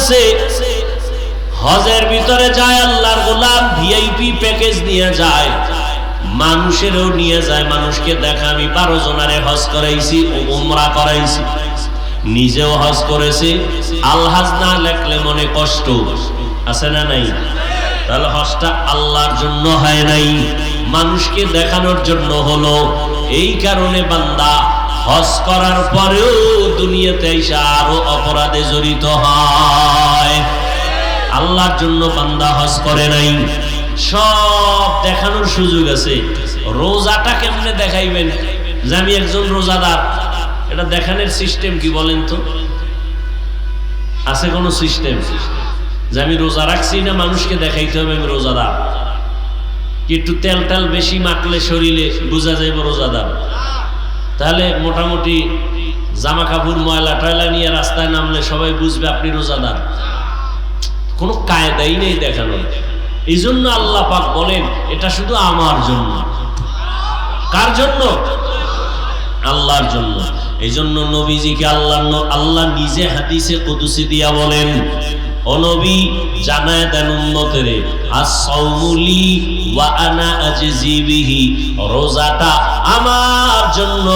গেছে, হজের ভিতরে যায় আল্লাহর গোলাম, ভিআইপি প্যাকেজ নিয়ে যায়, মানুষেরও নিয়ে যায়, মানুষকে দেখা আমি 12 জনারে হজ করাইছি, উমরা করাইছি, নিজেও হজ করেছি। আলহাজ না লেখলে মনে কষ্ট আছে না নাই? তাহলে হজটা আল্লাহর জন্য হয় নাই, মানুষকে দেখানোর জন্য হলো। এই কারণে বান্দা হজ করার পরেও দুনিয়াতে এসে আরো অপরাধে জড়িত হয়। আল্লাহর জন্য বান্দা হজ করে নাই, সব দেখানোর সুযোগ আছে। রোজাটা কেমনে দেখাইবেন যে আমি একজন রোজাদার, এটা দেখানোর সিস্টেম কি বলেন তো? আছে কোনো সিস্টেম যে আমি রোজা রাখছি না মানুষকে দেখাইতে হবে আমি রোজাদার? কি একটু তেল টেল বেশি মাখলে শরীরে বোঝা যাইব রোজাদার? তাহলে মোটামুটি জামা কাপড় ময়লা টয়লা নিয়ে রাস্তায় নামলে সবাই বুঝবে আপনি রোজাদার? কোনো কায়দাই নেই দেখানো। এই জন্য আল্লাহ পাক বলেন এটা শুধু আমার জন্য। কার জন্য? আল্লাহর জন্য। এই জন্য নবীজিকে আল্লাহ নিজে হাদিসে কুদসি দিয়া বলেন, ও নবী জানায় দেন উম্মতেরে, আস-সাওমুলি ওয়া আনা আজজি বিহি, রোজাটা আমার জন্য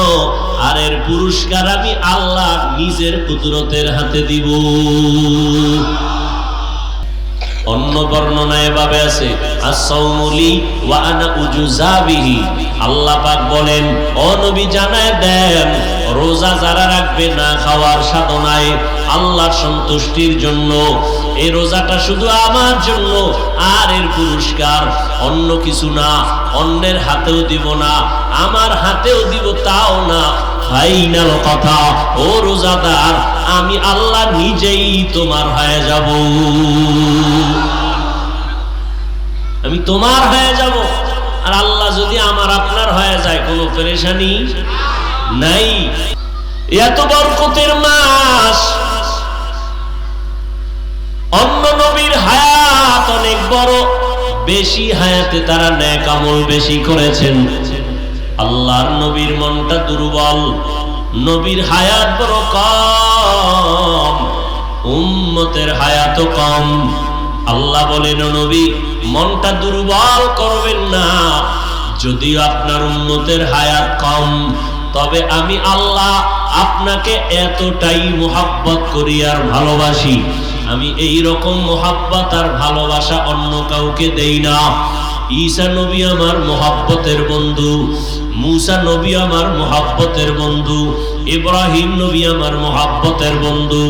আর এর পুরস্কার আমি আল্লাহ নিজের কুদরতের হাতে দিব। অন্য বর্ণনায় এভাবে আছে, আস-সাওমুলি ওয়া আনা উজুজা বিহি, আল্লাহ পাক বলেন ও নবী জানায় দেন রোজা যারা রাখবে না খাওয়ার সাধনায় আল্লাহর সন্তুষ্টির জন্য, এই রোজাটা শুধু আমার জন্য আর এর পুরস্কার অন্য কিছু না, অন্যের হাতেও দিব না, আমার হাতেও দিব তাও না। ফাইনাল কথা, ও রোজাদার আমি আল্লাহ নিজেই তোমার হয়ে যাব, আমি তোমার হয়ে যাব। আর আল্লাহ যদি আমার আপনার হয়ে যায় কোনো পেরেশানি নাই। এত বরকতের মাস, অন্য নবীর হায়াত অনেক বড়, বেশি হায়াতে তারা নেক আমল বেশি করেছেন। আল্লাহর নবীর মনটা দুর্বল, নবীর হায়াত বড় কম, উম্মতের হায়াত কম। আল্লাহ বলেন নবী মনটা দুর্বল করবেন না, যদিও আপনার উম্মতের হায়াত কম, তবে আমি আল্লাহ আপনাকে এতটাই মুহাব্বত করি আর ভালোবাসি, আমি এই রকম মুহাব্বত আর ভালোবাসা অন্য কাউকে দেই না। ঈসা নবী আমার মুহাব্বতের বন্ধু, মুসা নবী আমার মুহাব্বতের বন্ধু, ইব্রাহিম নবী আমার মুহাব্বতের বন্ধু,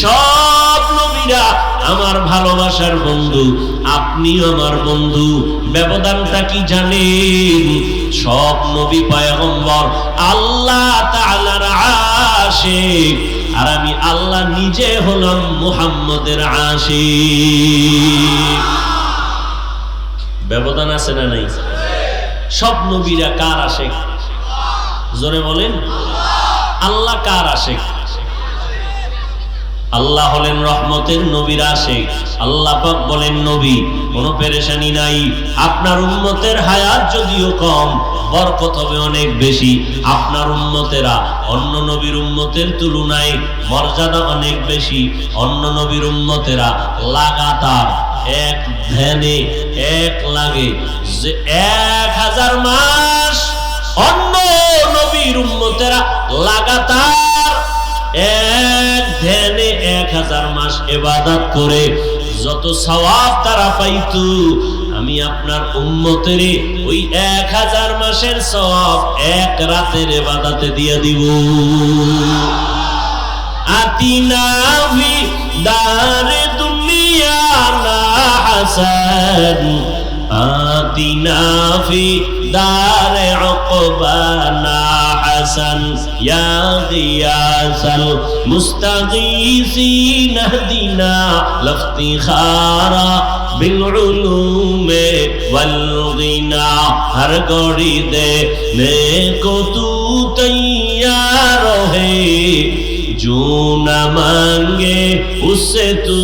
সব নবীরা আমার ভালোবাসার বন্ধু, আপনিও আমার বন্ধু। ব্যবধানটা কি জানেন? সব নবী পয়গম্বর আল্লাহ তাআলার আশিক, আর আমি আল্লাহ নিজে হলাম মুহাম্মদের আশিক। ব্যবধান আছে না নাই? সব নবীরা কার আশিক? জোরে বলেন, আল্লাহ কার আশিক? আল্লাহ হলেন রহমতের নবীর আশিক। আল্লাহ পাক বলেন নবী কোনো পেরেশানি নাই, আপনার উম্মতের হায়াত যদিও কম, বরকত হবে অনেক বেশি। আপনার উম্মতেরা অন্য নবীর উম্মতের তুলনায় মর্যাদা অনেক বেশি। অন্য নবীর উম্মতেরা লাগাতার এক ধ্যানে এক লাগে যে 1000 মাস, অন্য নবীর উম্মতেরা লাগাতার এক ধ্যানে 1000 মাস ইবাদত করে যত সওয়াব তারা পাইতো, আমি আপনার উম্মতের ওই 1000 মাসের সওয়াব এক রাতের ইবাদতে দিয়ে দিব। আতিনা ফি দারে দুনিয়া না হাসান, আতিনা ফি দারে উকবানা হাসান, ইয়া গিয়াসাল মুস্তাগীসিন ইহদিনা লাফতিখারা বিল উলুমে ওয়াল গিনা, হর গড়ি দে নেকো তু তৈয়ার হে, जो न मांगे उससे तू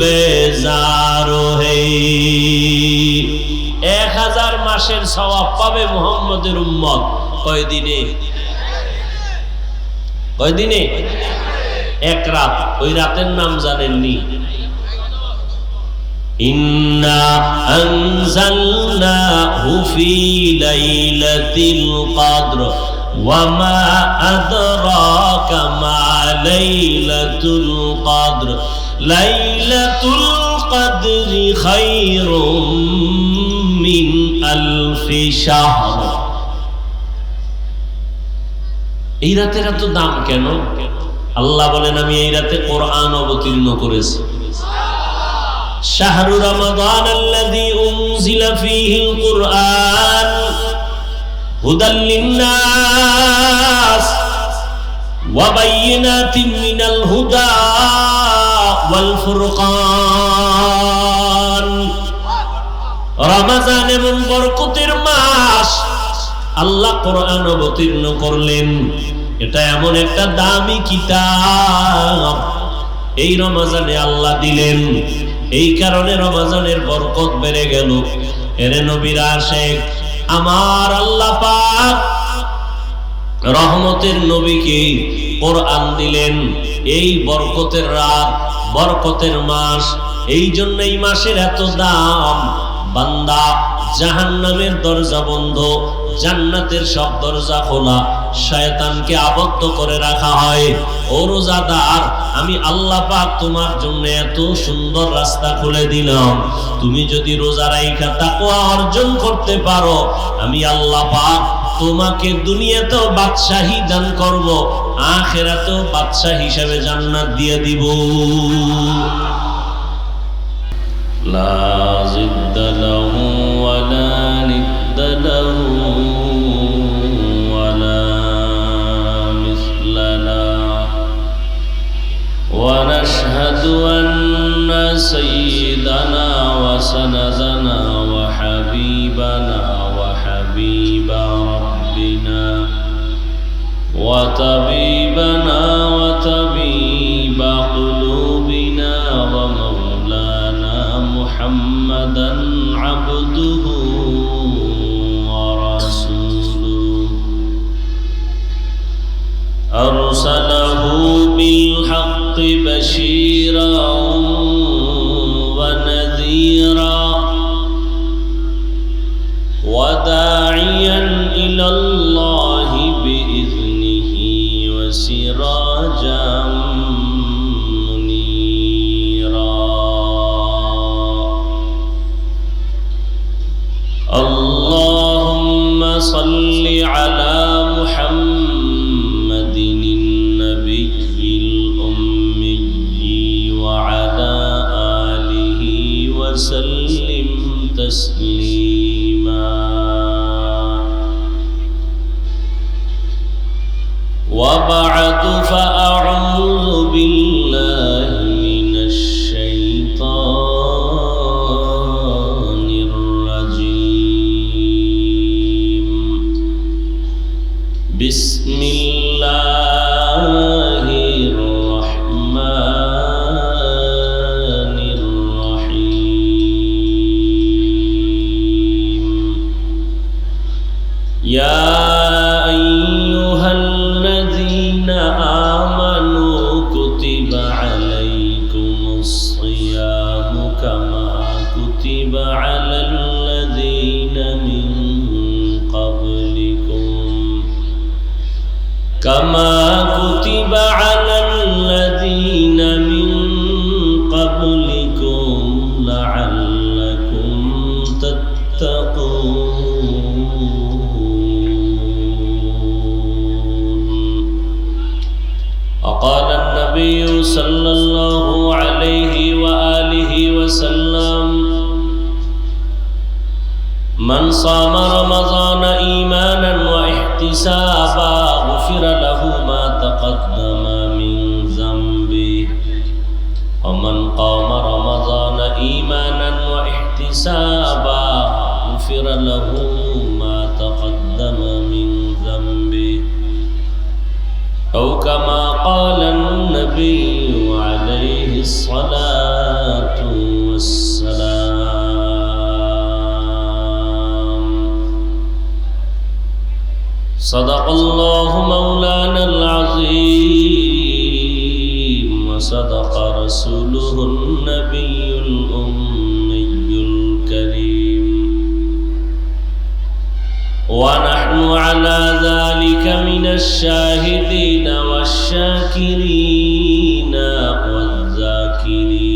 बेजार है। 1000 মাসের সওয়াব পাবে মুহাম্মদের উম্মত কয়দিনে? কয়দিনে? এক রাত। ওই রাতের নাম জানেননি? ইন্না আনজালনাহু ফি লাইলাতিল কদর ওয়া মা আদরাকা মা লাইলাতুল কদর লাইলাতুল কদরি খায়রুম মিন আলফি শাহর। এই রাতের এত দাম কেন? আল্লাহ বলেন, আমি এই রাতে কোরআন অবতীর্ণ করেছি। শাহরু রমাদান আল্লাযী উনজিলা ফীহিল কুরআন হুদাল লিন্নাস ওয়া বায়িনাতিন মিনাল হুদা ওয়াল ফুরকান। রমজান এমন বরকতের মাস, আল্লাহ কোরআন অবতীর্ণ করলেন। এটা এমন একটা দামি কিতাব, এই রমজানে আল্লাহ দিলেন। এই কারণে রমজানের বরকত বেড়ে গেল। এরে নবীর আশিক, আমার আল্লাহ পাক রহমতের নবীকে কোরআন দিলেন। এই বরকতের রাত, বরকতের মাস, এই জন্য এই মাসের এত দাম। বান্দা, জাহান্নামের দরজা বন্ধ, জান্নাতের সব দরজা খোলা, শয়তানকে আবদ্ধ করে রাখা হয়। ও রোজাদার, আমি আল্লাহ পাক তোমার জন্য এত সুন্দর রাস্তা খুলে দিলাম। তুমি যদি রোজা রাইখা তাকওয়া অর্জন করতে পারো, আমি আল্লাহ পাক তোমাকে দুনিয়াতেও বাদশাহী দান করব, আখিরাতেও বাদশা হিসেবে জান্নাত দিয়ে দিব। লা জিদ্দা লাহু ওয়া লা নিদ্দা লাহু ওয়া লা মিসলা লাহু ওয়া নাশহাদু আন্না সাইয়্যিদানা ওয়া সানাদানা ওয়া হাবিবানা ওয়া হাবিবা রাব্বিনা ওয়া তাবিবানা ওয়া তাবিবা কুলুবিনা ওয়া محمدًا عبده ورسوله أرسله بالحق بشيرا ونذيرا وداعيا إلى الله بإذنه وسراجا اللهم صل على محمد النبي الأمي وعلى آله وسلم تسليما وبعد فأعوذ بالله من الشيطان الرجيم بسم الله الرحمن الرحيم يا أيها الذين آمنوا كتب عليكم الصيام كما كتب على الذين من قبلكم لعلكم تتقون. وقال النبي صلى الله عليه وآله وسلم من صام رمضان إيمانا واحتسابا غفر له ما تقدم من ذنبه ومن قام رمضان إيمانا واحتسابا غفر له ما تقدم من ذنبه أو كما قال النبي عليه الصلاة والسلام. صدق الله مولانا العظيم وصدق رسوله النبي الأمي ونحن على ذلك من الشاهدين والشاكرين والذاكرين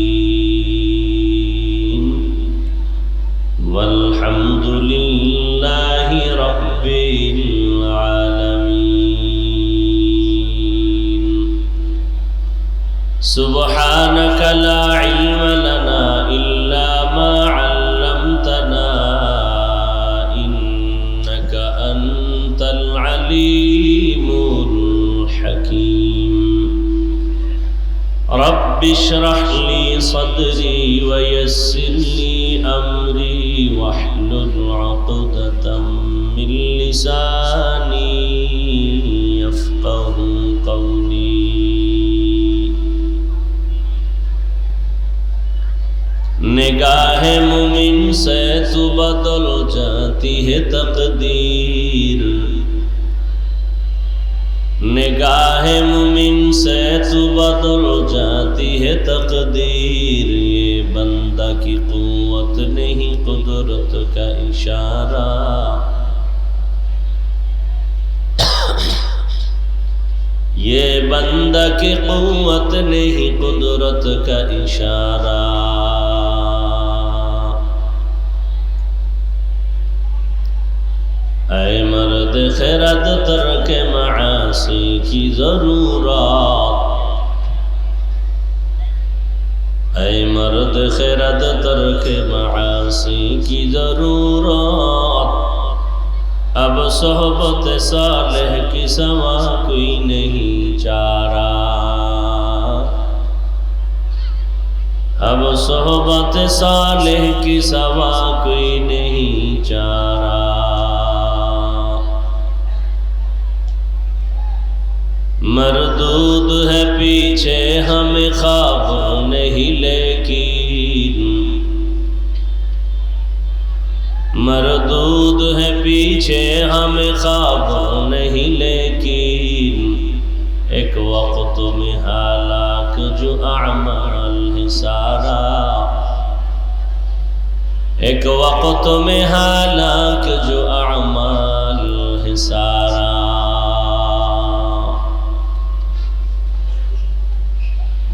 والحمد لله رب العالمين. سبحانك لا علم لنا إلا ما علمتنا إنك أنت العليم الحكيم. رب اشرح لي صدري ويسر لي أمري واحلل عقدة من لساني يفقه قولي. निगाह मुमिन से तो बदल जाती है तकदीर, निगाह मुमिन से तो बदल जाती है तकदीर. ये बंदा की कुव्वत नहीं कुदरत का इशारा, ये बंदा की कुव्वत नहीं कुदरत का इशारा. ऐ मर्द खिरद तर्क मआसी की जरूरत, ऐ मर्द खिरद तर्क मआसी की जरूरत. अब सोहबत सालेह की सवा कोई नहीं चारा, अब सोहबत सालेह की सवा कोई नहीं चारा. मरदूद है पीछे हमें ख्वाब नहीं लेकिन, मरदूद है पीछे हमें ख्वाब नहीं लेकिन. एक वक्त में हालाक जो अमाल है सारा, एक वक्त में हालाक जो अमाल है सारा.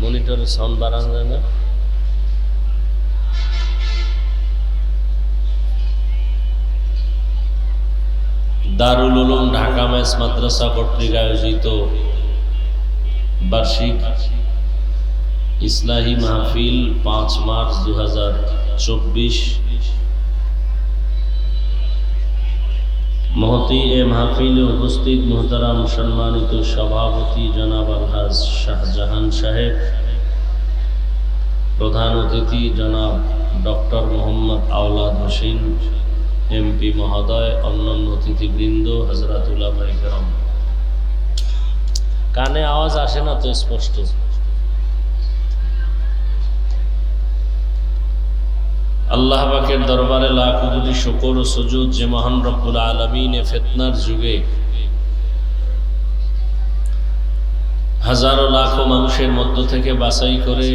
মনিটরের সাউন্ড বাড়ানো যায় না? দারুল উলুম ঢাকা মেস মাদ্রাসা কর্তৃক আয়োজিত বার্ষিক ইসলাহি মাহফিল 5 মার্চ 2024 মহতি এ মাহফিলে উপস্থিত মোহতারাম সম্মানিত সভাপতি জনাব আলহাজ শাহজাহান সাহেব, প্রধান অতিথি জনাব ডক্টর মোহাম্মদ আওলাদ হোসেন এমপি মহোদয়, অন্যান্য অতিথিবৃন্দ, হযরত উলামায়ে কেরাম। কানে আওয়াজ আসে না তো স্পষ্ট? আল্লাহ পাকের দরবারে লাখ কোটি শুকর ও সুজুদ যে মহান রব্বুল আলামিন এ ফিতনার যুগে হাজারো লাখো মানুষের মধ্য থেকে বাছাই করে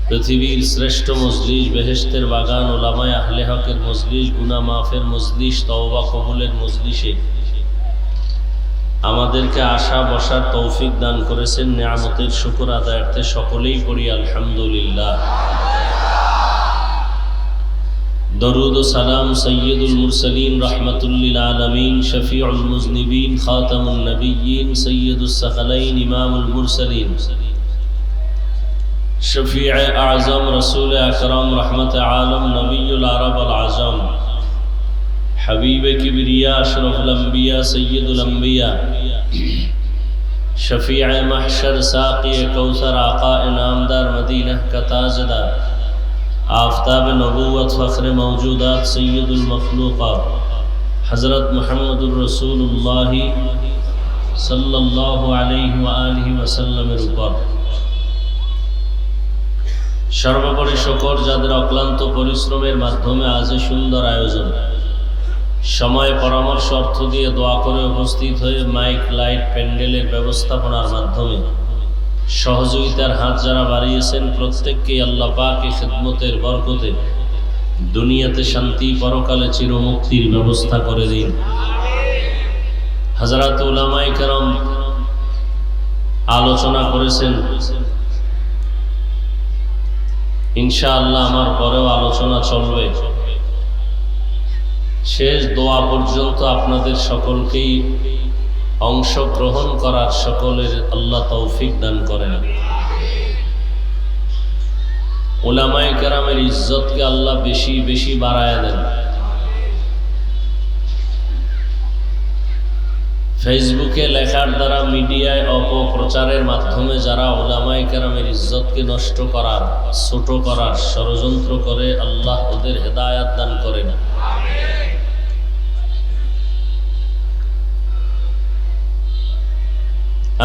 পৃথিবীর শ্রেষ্ঠ মজলিস, বেহেশতের বাগান, উলামায়ে আহলে হকের মজলিস, গুনাহ মাফের মজলিস, তওবা কবুলের মজলিসে আমাদেরকে আসা বসার তৌফিক দান করেছেন। নিয়ামতের শুকর আদায়ার্থে সকলেই পড়ি আলহামদুলিল্লাহ। দরুদ ও সালাম সৈয়দুল মুরসালিন রহমাতুল্লিল আলামিন, শফিউল মুজনিবিন, খাতামুন নবিয়্যিন, সৈয়দুস সাকালাইন, ইমামুল মুরসালিন, শফিউ আযম, রাসূল আকরাম, রহমত আলম, নবিয়ুল আরব আল আজম, হাবিব কিবরিয়া, আশরাফুল আম্বিয়া, সৈয়দুল আম্বিয়া, শফিউ মাহশর, সাকি কৌসর, আকা ইনামদার, মদিনা का ताजदार, आफताब नबूवत, फ़ख्र मौजूदात, सैयदुल मखलूक़ात, हज़रत मुहम्मदुर रसूलुल्लाह सल्लल्लाहु अलैहि व आलिहि वसल्लमेर উপর সর্বোপরি শুকর যাদের অক্লান্ত পরিশ্রমের মাধ্যমে আজ সুন্দর আয়োজন, সময় পরামর্শ অর্থ দিয়ে দোয়া করে উপস্থিত হয়ে মাইক, লাইট, প্যান্ডেলের ব্যবস্থাপনার মাধ্যমে সহযোগিতার হাত যারা বাড়িয়েছেন প্রত্যেককেই আল্লাহ পাক এই খিদমতের বরকতে দুনিয়াতে শান্তি, পরকালে চিরমুক্তির ব্যবস্থা করে দিন। হযরত উলামায়ে কেরাম আলোচনা করেছেন, ইনশাআল্লাহ আমার পরেও আলোচনা চলবে। শেষ দোয়া পর্যন্ত আপনাদের সকলকেই অংশগ্রহণ করার সকলের আল্লাহ তৌফিক দান করেন। উলামায়ে কেরামের ইজ্জতকে আল্লাহ বেশি বেশি বাড়ায় দেন। ফেসবুকে লেখার দ্বারা, মিডিয়ায় অপপ্রচারের মাধ্যমে যারা উলামায়ে কেরামের ইজ্জতকে নষ্ট করার, ছোট করার ষড়যন্ত্র করে, আল্লাহ ওদের হেদায়াত দান করেন।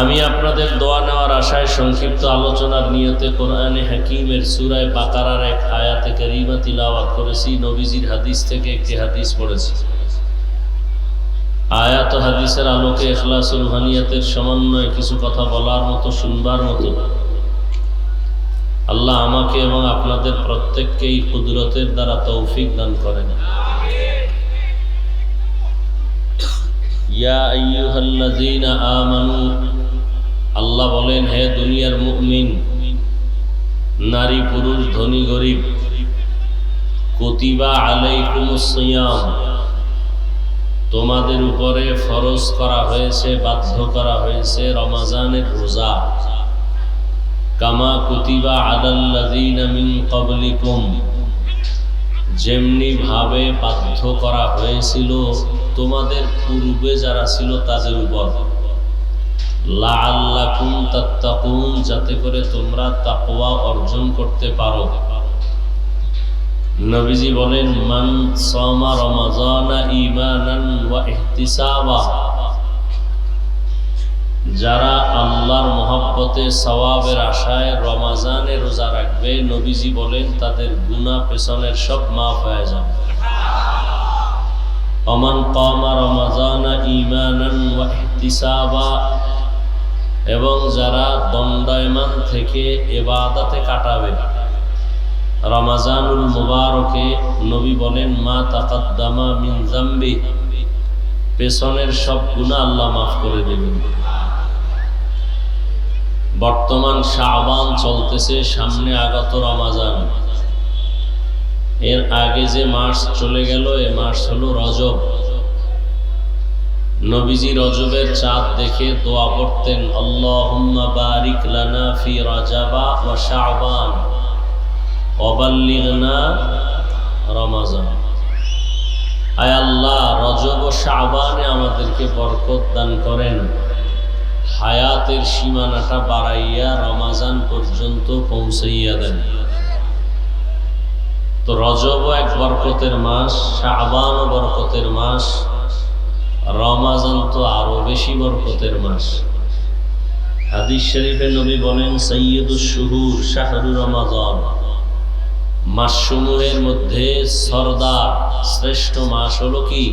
আমি আপনাদের দোয়া নেওয়ার আশায় সংক্ষিপ্ত আলোচনার নিয়তে কোরআনে হাকিমের সূরা বাকারার এক আয়াতে কারিমা তিলাওয়াত করেছি। নবীজির হাদিস থেকে একটি হাদিস পড়েছি। আয়াত ও হাদিসের আলোকে ইখলাস ও রুহানিয়াতের সমন্বয়ে কিছু কথা বলার মতো, শুনবার মতো আল্লাহ আমাকে এবং আপনাদের প্রত্যেককেই কুদরতের দ্বারা তৌফিক দান করেন। ইয়া আইয়ুহাল্লাযীনা আমানু, আল্লাহ বলেন, হে দুনিয়ার মুমিন, নারী পুরুষ, ধনী গরিব, কুতিবা আলাইকুমুস সিয়াম, তোমাদের উপরে ফরজ করা হয়েছে, বাধ্য করা হয়েছে রমাজানের রোজা। কামা কুতিবা আলাল্লাযীনা মিন ক্বাবলিকুম, যেমনি ভাবে বাধ্য করা হয়েছিল তোমাদের পূর্বে যারা ছিল তাদের উপর। লাআল্লাকুম তাত্তাকুন, যাতে করে তোমরা তাকওয়া অর্জন করতে পারো। নবীজি বলেন, মান সামা রমাজানা ঈমানান ওয়া ইহতিসাবা, যারা আল্লাহর মহব্বতে, সওয়াবের আশায় রমাজানে রোজা রাখবে, নবীজি বলেন তাদের গুনাহ পেছনের সব মাফ হয়ে যাবে। ওমান কামা রমাজানা ঈমানান ওয়া ইহতিসাবা, এবং যারা দণ্ডায়মান থেকে ইবাদতে কাটাবে রমাজানুল মুবারকে, নবী বলেন মা তাকাদ্দামা মিন যামবি, পেছনের সব গুনাহ আল্লাহ মাফ করে দেবেন। বর্তমান শাবান চলতেছে, সামনে আগত রমাজান। এর আগে যে মাস চলে গেল, এ মাস হলো রজব। নবীজি রজবের চাঁদ দেখে দোয়া পড়তেন, আল্লাহুম্মা বারিক লানা ফি রাজাবা ওয়া শাবান ওয়া বাল্লিগনা রমাজান। আয় আল্লাহ, রজব ও শাবানে আমাদেরকে বরকত দান করেন, হায়াতের সীমানাটা বাড়াইয়া রমাজান পর্যন্ত পৌঁছাইয়া দেন। তো রজব এক বরকতের মাস, শাবানও বরকতের মাস, রমাজান তো আরো বেশি বরকতের মাস। হাদিস শরীফে নবী বলেন, সাইয়্যিদুশ শুহুর শাহরু রমাজান, মাসসমূহের মধ্যে সরদার, শ্রেষ্ঠ মাস হলো কি?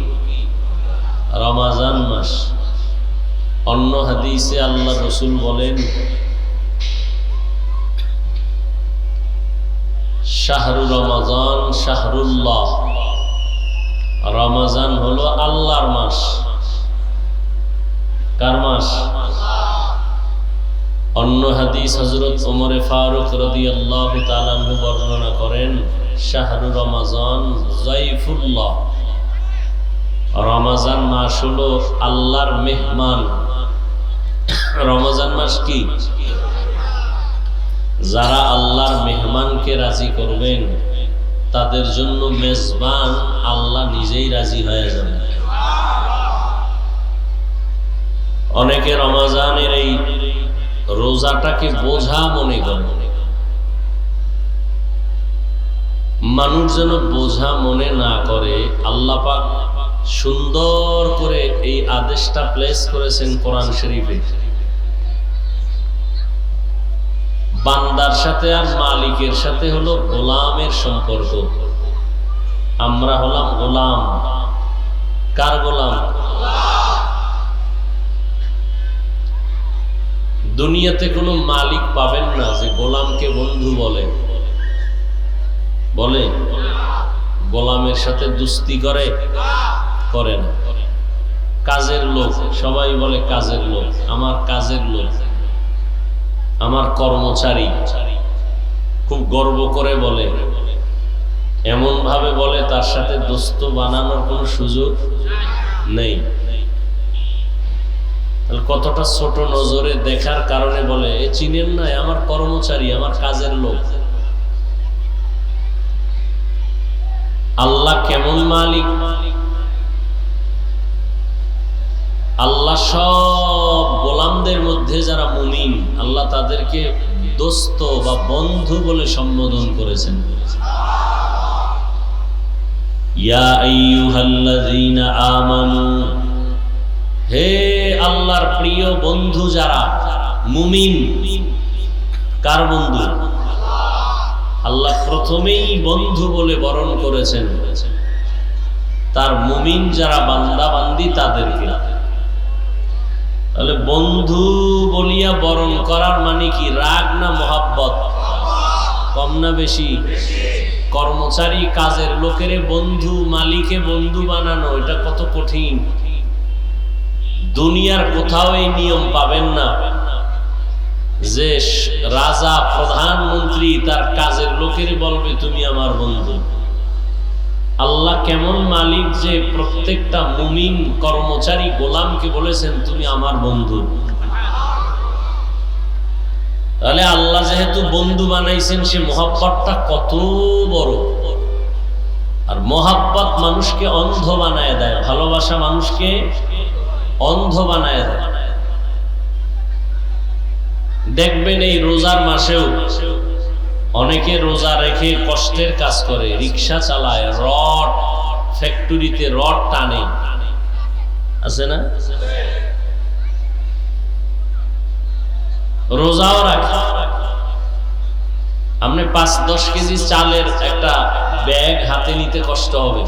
রমাজান মাস। অন্য হাদিসে আল্লাহ রসুল বলেন, শাহরু রমাজান শাহরুল্লাহ, রমাজান হলো আল্লাহর মাস। কার মাস? অন্য হাদিস হযরত ওমর ফারুক রাদিয়াল্লাহু তাআলা আনহু বর্ণনা করেন, শাহরু রমাজান যায়ফুল্লাহ, রমাজান মাস হলো আল্লাহর মেহমান। রমাজান মাস কি? যারা আল্লাহর মেহমানকে রাজি করবেন, তাদের জন্য মেজবান আল্লাহ নিজেই রাজি হয়ে যাবেন। অনেকে রমাজানের এই রোজাটাকে বোঝা মনে করে। মানুষ যেন বোঝা মনে না করে, আল্লাহ পাক সুন্দর করে এই আদেশটা প্লেস করেছেন কোরআন শরীফে। বান্দার সাথে আর মালিকের সাথে হলো গোলামের সম্পর্ক। আমরা হলাম গোলাম। কার গোলাম? দুনিয়াতে কোনো মালিক পাবেন না যে গোলামকে বন্ধু বলে। গোলামের সাথে দুস্তি করে করে না। কাজের লোক, সবাই বলে কাজের লোক, আমার কাজের লোক, আমার কর্মচারী, খুব গর্ব করে বলে, এমন ভাবে বলে তার সাথে দোস্ত বানানোর কোনো সুযোগ নেই। কতটা ছোট নজরে দেখার কারণে বলে, এ চিনেন না, আমার কর্মচারী, আমার কাজের লোক। আল্লাহ কেমন মালিক? আল্লাহ সব গোলামদের মধ্যে যারা মুমিন, আল্লাহ তাদেরকে দোস্ত বা বন্ধু বলে সম্বোধন করেছেন। ইয়া আইয়ুহাল্লাযীনা আমানু, হে আল্লাহর প্রিয় বন্ধু যারা মুমিন। কার বন্ধু? আল্লাহ প্রথমেই বন্ধু বলে বরণ করেছেন তার মুমিন যারা বান্দা বান্দি তাদেরকে। তাহলে বন্ধু বলিয়া বরণ করার মানে কি? রাগ না মহাব্বত? কম না বেশি? কর্মচারী কাজের লোকের বন্ধু, মালিকে বন্ধু বানানো, এটা কত কঠিন। দুনিয়ার কোথাও এই নিয়ম পাবেন না যে রাজা প্রধানমন্ত্রী তার কাজের লোকের বলবে তুমি আমার বন্ধু। আল্লাহ কেমন মালিক যে প্রত্যেকটা মুমিন কর্মচারী গোলামকে বলেছেন তুমি আমার বন্ধু। তাহলে আল্লাহ যেহেতু বন্ধু বানাইছেন, সে মহাব্বতটা কত বড়। আর মহাব্বত মানুষকে অন্ধ বানায় দেয়, ভালোবাসা মানুষকে অন্ধ বানায় দেয়। দেখবেন এই রোজার মাসেও অনেকে রোজা রেখে কষ্টের কাজ করে, রিক্সা চালায়, রড ফ্যাক্টরিতে রড টানে, আছে না? রোজাও রাখে। আপনি ৫-১০ কেজি চালের একটা ব্যাগ হাতে নিতে কষ্ট হবে,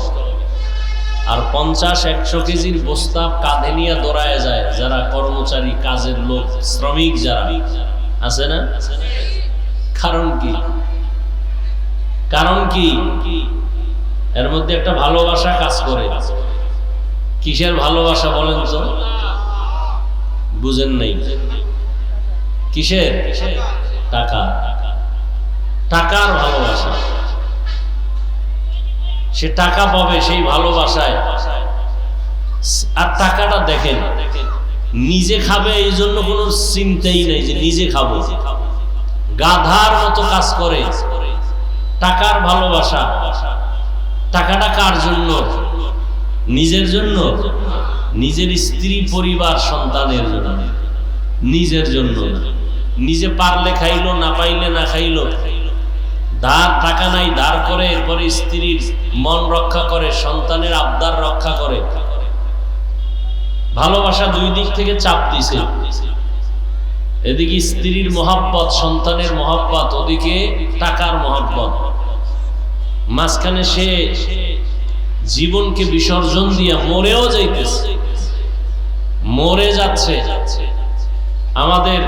আর ৫০-১০০ কেজির বস্তা কাঁধে নিয়ে দৌড়ায় যায় যারা কর্মচারী, কাজের লোক, শ্রমিক যারা আছে না? কারণ কি? কারণ কি? এর মধ্যে একটা ভালোবাসা কাজ করে। কিসের ভালোবাসা বলেন তো? বুঝেন নাই? কিসের? টাকা। টাকার ভালোবাসা। সে টাকা পাবে সেই ভালোবাসায়। আর টাকাটা দেখেন, নিজে খাবে এই জন্য কোনো চিন্তাই নেই যে নিজে খাবো, গাধার মতো কাজ করে। টাকার ভালোবাসা। টাকাটা কার জন্য? নিজের জন্য? নিজের স্ত্রী, পরিবার, সন্তানের জন্য, নিজের জন্য। নিজে পারলে খাইলো, না পাইলে না খাইলো। ধার, টাকা নাই, ধার করে, এরপরে স্ত্রীর মন রক্ষা করে, সন্তানের আবদার রক্ষা করে। ভালোবাসা দুই দিক থেকে চাপ দিছে। এদিকে স্ত্রীর মহাব্বত, সন্তানের মহাব্বত, ওদিকে টাকার মহাব্বত। মাঝখানে সে জীবনকে বিসর্জন দিয়া মরেও যাইতেছে, মরে যাচ্ছে। আমাদের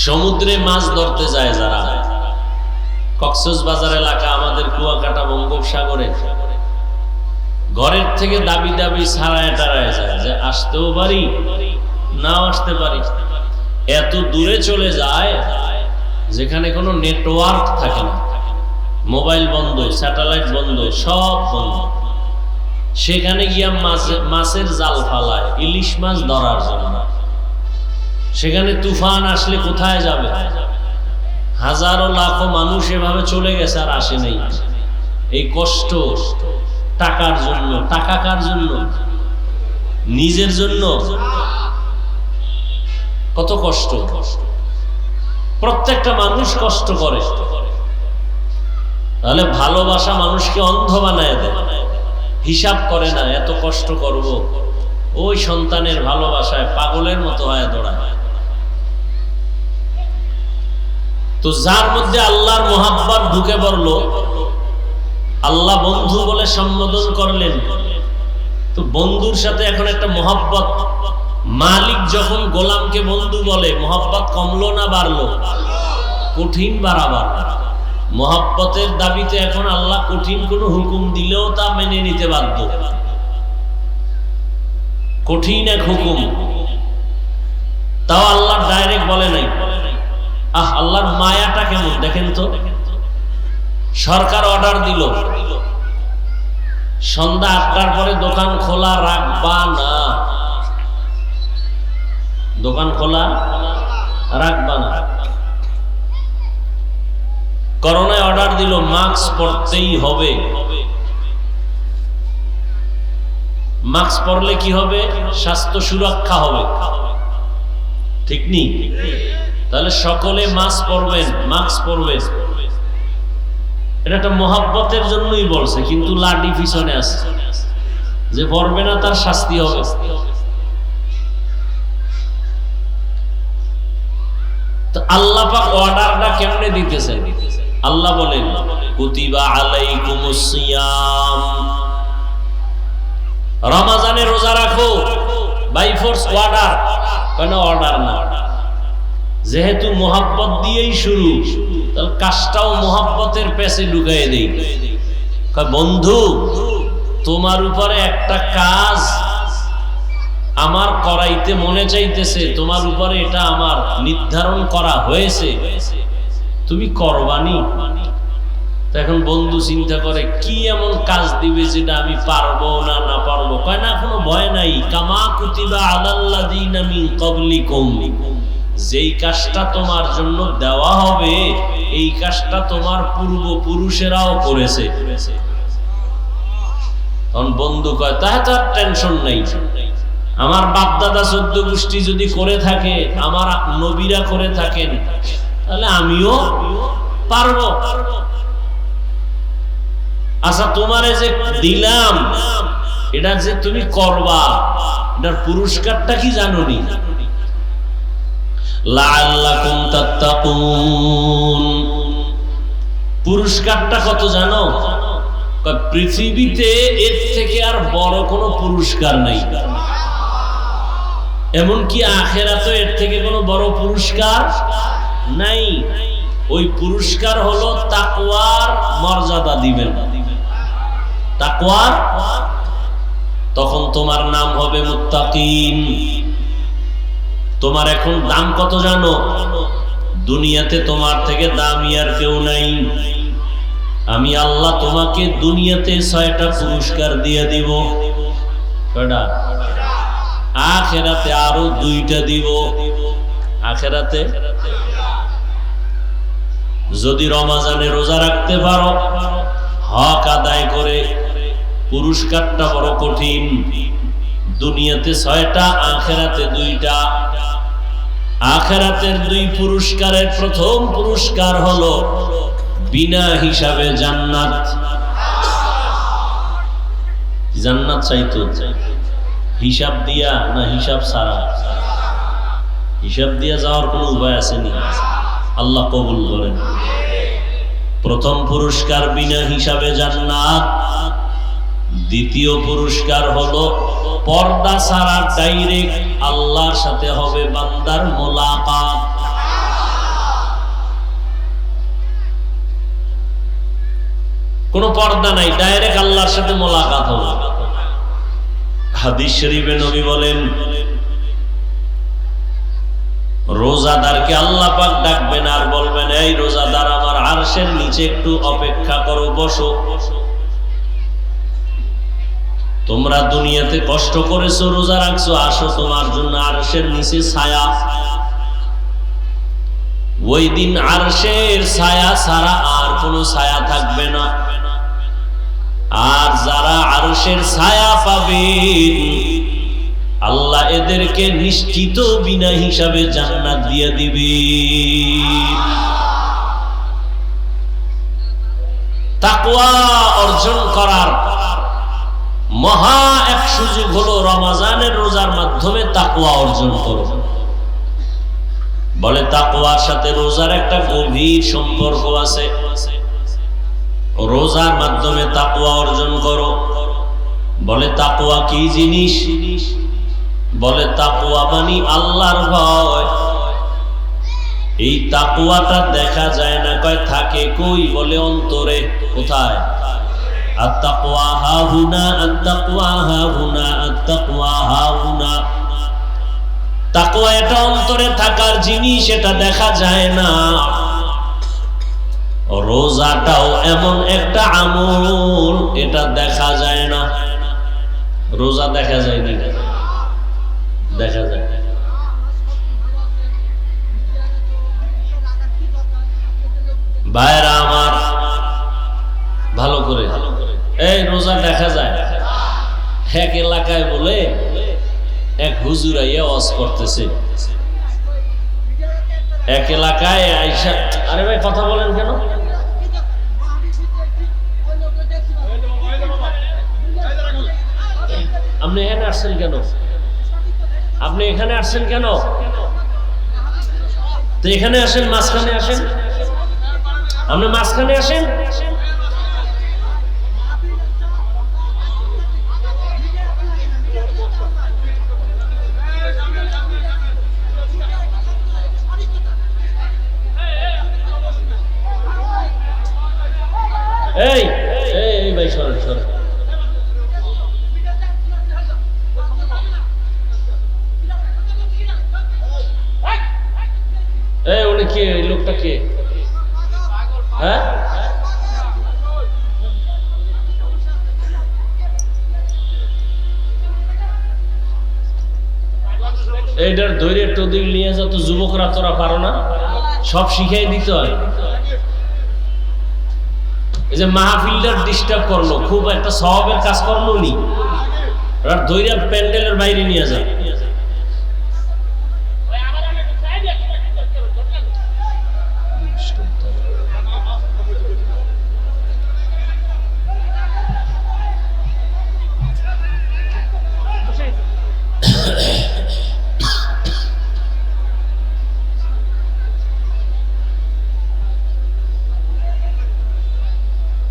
সমুদ্রে মাছ ধরতে যায় যারা, কক্সবাজার এলাকা, আমাদের কুয়াকাটা, বঙ্গোপসাগরে, ঘরের থেকে দাবি দাবি ছাড়ায় টাড়ায় যায় যে আসতেও পারি, নাও আসতে পারি। এত দূরে চলে যায় যেখানে কোনো নেটওয়ার্ক থাকে না, মোবাইল বন্ধ, স্যাটেলাইট বন্ধ, সব বন্ধ। সেখানে গিয়া মাছের জাল ফালায় ইলিশ মাছ ধরার জন্য। সেখানে তুফান আসলে কোথায় যাবে? হাজারো লাখো মানুষ এভাবে চলে গেছে, আর আসে নাই। এই কষ্ট টাকার জন্য। টাকা কার জন্য? নিজের জন্য। কত কষ্ট! প্রত্যেকটা মানুষ কষ্ট করে। তাহলে ভালোবাসা মানুষকে অন্ধ বানায় দেয়, হিসাব করে না এত কষ্ট করব। ওই সন্তানের ভালোবাসায় পাগলের মতো হয় দৌড়ায়। তো যার মধ্যে আল্লাহর মহাব্বত ঢুকে পড়ল, আল্লাহ বন্ধু বলে সম্বোধন করলেন, তো বন্ধুর সাথে এখন একটা মহাব্বত। মালিক যখন গোলামকে বন্ধু বলে, মহাব্বত কমলো না বাড়লো? কঠিন বাড়াবার। মোহাব্বতের দাবিতে এখন আল্লাহ কঠিন কোনো হুকুম দিলেও তা মেনে নিতে বাধ্য। কঠিন এক হুকুম, তাও আল্লাহ ডাইরেক্ট বলে নাই। আল্লাহর মায়াটা কেমন দেখেন তো। সরকার অর্ডার দিল সন্ধ্যা 8টার পরে দোকান খোলা রাখবা না, দোকান খোলা রাখবা না। করোনায় অর্ডার দিল মাস্ক পরতেই হবে। মাস্ক পরলে কি হবে? স্বাস্থ্য সুরক্ষা হবে, ঠিক নেই? তাহলে সকলে মাস্ক পরবেন, মাস্ক পরবেন। এটা একটা মোহাব্বতের জন্যই বলছে, কিন্তু লাঠি পিছনে আছে, যে পরবে না তার শাস্তি হবে। তো আল্লাহ পাক অর্ডারটা কেমনে দিতেছেন? আল্লাহ বলেন কুতিবা আলাইকুমুস সিয়াম, রমজানে রোজা রাখো, বাই ফোর্স অর্ডার। কেন অর্ডার না? যেহেতু মোহাব্বত দিয়েই শুরু, তাহলে কাজটাও মোহাব্বতের পেছে ঢুকাই দেই। বন্ধু, তোমার উপরে একটা কাজ আমার করাইতে মনে চাইতেছে, তোমার উপরে এটা আমার নির্ধারণ করা হয়েছে, তুমি করবানি। তো এখন বন্ধু চিন্তা করে কি এমন কাজ দিবে যেটা আমি পারবো না, না পারবো। কয় না, কোনো ভয় নাই। কামা কুতিবা আলাল্লাযীনা মিন ক্বাবলিকুম, যেই কাজটা তোমার জন্য দেওয়া হবে এই কাজটা তোমার পূর্বপুরুষেরাও করেছে। তখন বন্ধু কয় তাই তো আর টেনশন নেই, আমার বাপ দাদা 14 গোষ্ঠী যদি করে থাকে, আমার নবীরা করে থাকেন, তাহলে আমিও পারবো। আচ্ছা, তোমারে যে দিলাম এটা যে তুমি করবা, এটার পুরস্কারটা কি জানোনি? লাআল্লাকুম তাত্তাকুন, পুরস্কারটা কত জানো? পৃথিবীতে এর থেকে আর বড় কোনো পুরস্কার নাই, এমনকি আখিরাতে এর থেকে কোনো বড় পুরস্কার নাই। ওই পুরস্কার হলো তাকওয়ার মর্যাদা দিবেন, তাকওয়ার। তখন তোমার নাম হবে মুত্তাকিন। তোমার এখন দাম কত জানো? দুনিয়াতে তোমার থেকে দামি আর কেউ নাই। আমি আল্লাহ তোমাকে দুনিয়াতে 6টা পুরস্কার দিয়ে দিব, কয়টা? আখিরাতে আরো 2টা দিব। আখিরাতে যদি রমজানে রোজা রাখতে পারো, হক আদায় করে, পুরস্কারটা বড় কঠিন। দুনিয়াতে 6টা, আখিরাতে 2টা। আখিরাতের 2 পুরস্কারের প্রথম পুরস্কার হলো বিনা হিসাবে জান্নাত। জান্নাত চাইতো হিসাব দিয়া না হিসাব ছাড়া? হিসাব দিয়া যাওয়ার কোনো উপায় আসেনি। আল্লাহ কবুল করেন। প্রথম পুরস্কার বিনা হিসাবে জান্নাত। দ্বিতীয় পুরস্কার হলো পর্দা ছাড়া ডাইরেক্ট আল্লাহর সাথে হবে বান্দার মোলাকাত। কোনো পর্দা নাই, ডাইরেক্ট আল্লাহর সাথে মোলাকাত হবে। হাদিস শরীফে নবী বলেন, রোজাদারকে আল্লাহ পাক ডাকবেন আর বলবেন, এই রোজাদার, আমার আরশের নিচে একটু অপেক্ষা করো, বসো। তোমরা দুনিয়াতে কষ্ট করেছো, রোজা রাখছো, আসো, তোমার জন্য আরশের নিচে ছায়া। ওই দিন আরশের ছায়া ছাড়া আর কোনো ছায়া থাকবে না। আর যারা আরশের ছায়া পাবে, আল্লাহ এদেরকে নিশ্চিত বিনা হিসাবে জান্নাত দিয়ে দিবে। তাকওয়া অর্জন করার মহা এক সুযোগ হলো রমজানের রোজার মাধ্যমে তাকওয়া অর্জন করো। বলে তাকওয়ার সাথে রোজার একটা গভীর সম্পর্ক আছে। রোজার মাধ্যমে তাকওয়া অর্জন করো। বলে তাকওয়া কি জিনিস? বলে তাকওয়া মানে আল্লাহর ভয়। এই তাকওয়াটা দেখা যায় না, কয় থাকে কই? বলে অন্তরে। কোথায়? আত-তাকওয়া হাহুনা, আত-তাকওয়া হাহুনা, আত-তাকওয়া হাহুনা। তাকওয়া এটা অন্তরে থাকার জিনিস, এটা দেখা যায় না। রোজাটাও এমন একটা আমল, এটা দেখা যায় না। রোজা দেখা যায় না, দেখা যায়। ভাইরা আমার, ভালো করে, এই রোজা দেখা যায়। এক এলাকায় বলে এক হুজুর আইয়া ওয়াজ করতেছে। এক এলাকায় আইসা, আরে ভাই কথা বলেন কেন? আপনি এখানে আসছেন কেন? আপনি এখানে আসছেন কেন? তো এখানে আসেন, মাঝখানে আসেন। আপনি মাঝখানে আসেন। এই এই ভাই সরেন সরেন। এই উনি কে? এই লোকটা কে? হ্যাঁ, এইটার ধৈর্যের টদিক নিয়ে যত যুবকরা, তোরা পারো না? সব শিখাই দিতে হয়। এই যে মাহফিলটার ডিস্টার্ব করলো, খুব একটা সওয়াবের কাজ করলো নি, ধৈর্য প্যান্ডেলের বাইরে নিয়ে যায়।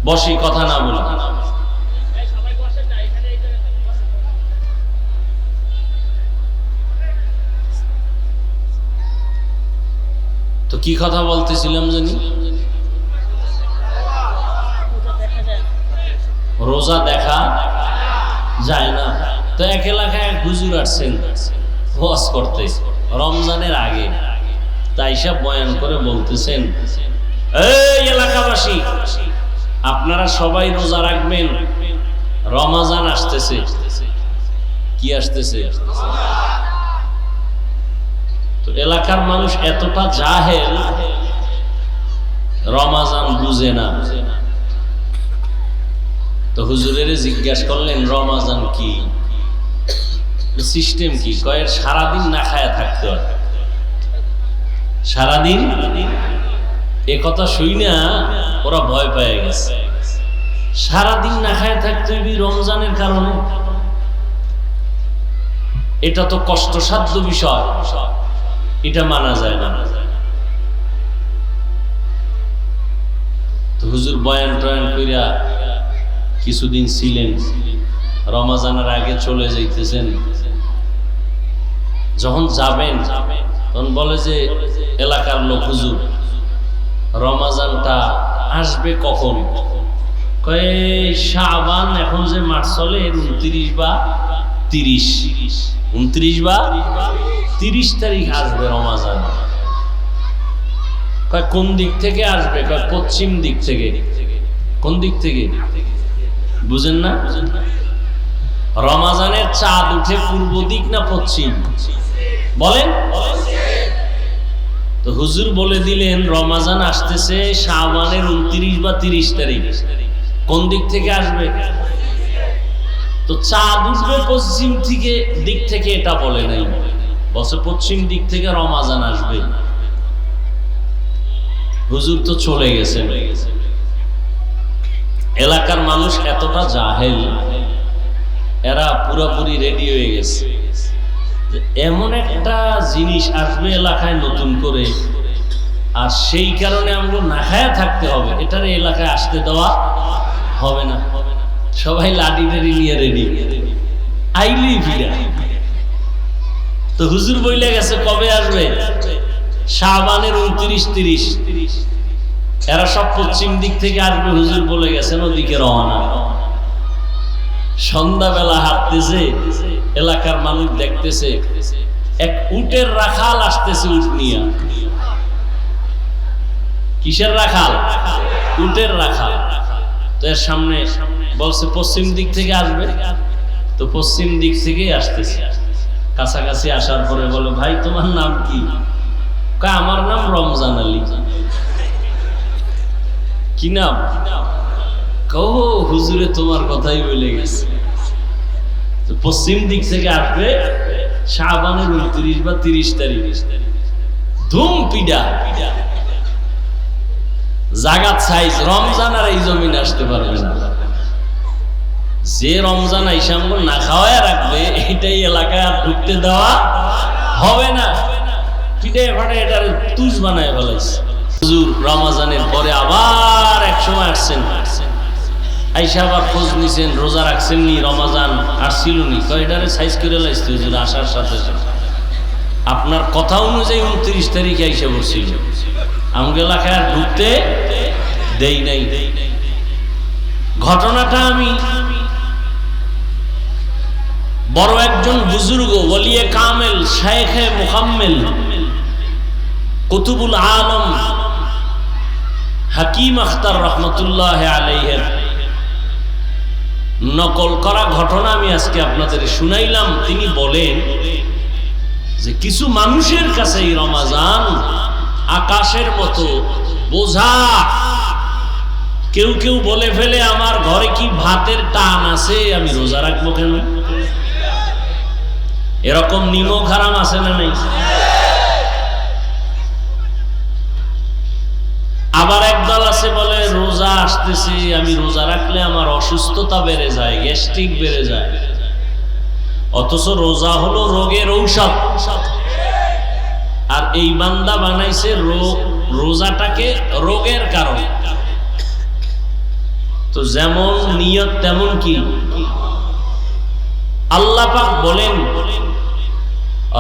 বসি, কথা না বলি। তো কি কথা বলতেছিলাম জানি? রোজা দেখা যায় না। তো এক এলাকায় এক হুজুর আসছেন ওয়াজ করতে রমজানের আগে, তাই সব বয়ান করে বলতেছেন, এই এলাকাবাসী, আপনারা সবাই রোজা রাখবেন, রমাজান আসতেছে। কি আসতেছে? তো এলাকার মানুষ এতটা জাহেল, রমাজান বুঝে না। তো হুজুরের জিজ্ঞাসা করলেন, রমাজান কি, সিস্টেম কি? কয়ের সারাদিন না খায়া থাকতে হয়। সারাদিন? এ কথা শুই না ওরা ভয় পেয়ে গেছে। সারাদিন না খায় থাকতে হইবি রমজানের কারণে? এটা তো কষ্টসাধ্য বিষয়, এটা মানা যায় না। তো হুজুর বয়ান টয়ান কইরা কিছুদিন ছিলেন, রমজানের আগে চলে যাইতেছেন। যখন যাবেন তখন বলে যে এলাকার লোক, হুজুর রমজানটা আসবে কখন? কয় শাবান, এখন যে মাস চলে এর 29 বা 30, 29 বা 30 তারিখ আসবে রমজান। কয় কোন দিক থেকে আসবে? কয় পশ্চিম দিক থেকে। কোন দিক থেকে বুঝেন না? রমজানের চাঁদ উঠে পূর্ব দিক না পশ্চিম? বলেন। তো হুজুর বলে দিলেন রমজান আসতেছে শাবানের 29 বা 30 তারিখ। কোন দিক থেকে আসবে? তো চাঁদ উঠবে পশ্চিম থেকে দিক থেকে, এটা বলে নাই, বছর পশ্চিম দিক থেকে রমজান আসবে। হুজুর তো চলে গেছেন। এলাকার মানুষ এতটা জাহেল, এরা পুরোপুরি রেডি হয়ে গেছে। এমন একটা জিনিস আসবে এলাকায় নতুন করে, আর সেই কারণে আমরা না খায়া থাকতে হবে, এটার এলাকায় আসতে দেওয়া হবে না। সবাই লাঠি টাড়ি নিয়ে রেডি, আইলেই ফিরা। তো হুজুর বইলে গেছে কবে আসবে? শাবানের 29-30 এরা সব পশ্চিম দিক থেকে আসবে, হুজুর বলে গেছেন ওদিকে রওনা। সন্ধ্যাবেলা হাঁটতেছে, এলাকার মানুষ দেখতেছে এক উটের রাখাল আসতেছে, উট নিয়ে। কিসের রাখাল? উটের রাখাল। তো এর সামনে বলছে পশ্চিম দিক থেকে আসবে, তো পশ্চিম দিক থেকেই আসতেছে। কাছাকাছি আসার পরে বলে, ভাই তোমার নাম কি? কয় আমার নাম রমজান আলী। কি নাম? কও হুজুরে তোমার কথাই বলে গেছে। তো পশ্চিম দিক থেকে আসবে শাবানের 29 বা 30 তারিখ। ধুম পিডা জাগাত সাইজ রমজান আর এই জমিনে আসতে পারবে না। যে রমজান আইসামগো না খাওয়ায় রাখবে, এটাই এলাকায় আর ঢুকতে দেওয়া হবে না। পিঠে ফাটে এটার তুষ বানায় ফেলাইছে। হুজুর রমজানের পরে আবার এক সময় আসছেন, আইসা আবার খোঁজ নিছেন, রোজা রাখছেন নি, রমজান আসছিল নি? এটারে সাইজ করে লাইছে হুজুর আসার সাথে সাথে। আপনার কথা অনুযায়ী 29 তারিখে আইসা বসছিল, আমাকে এলাকায় আর ঢুকতে দেই নাই। ঘটনাটা আমি বড় একজন বুজুর্গ ওলিয়ে কামেল শায়েখে মুকাম্মেল কুতুবুল আলম হাকিম আখতার রহমতুল্লাহ আলাইহির নকল করা ঘটনা আমি আজকে আপনাদের শুনাইলাম। তিনি বলেন যে কিছু মানুষের কাছে এই রমজান আকাশের মতো বোঝা। কেউ কেউ বলে ফেলে, আমার ঘরে কি ভাতের টান আছে, আমি রোজা রাখবো কেন? এরকম নিমক হারাম আছে না নাই? আবার একদল আছে বলে, রোজা আসতেছে, আমি রোজা রাখলে আমার অসুস্থতা বেড়ে যায়, গ্যাস্ট্রিক বেড়ে যায়। অথচ রোজা হলো রোগের ঔষধ। আর এই বান্দা বানাইছে রোজাটাকে রোগের কারণ। তো যেমন নিয়ত তেমন কি। আল্লাহ পাক বলেন,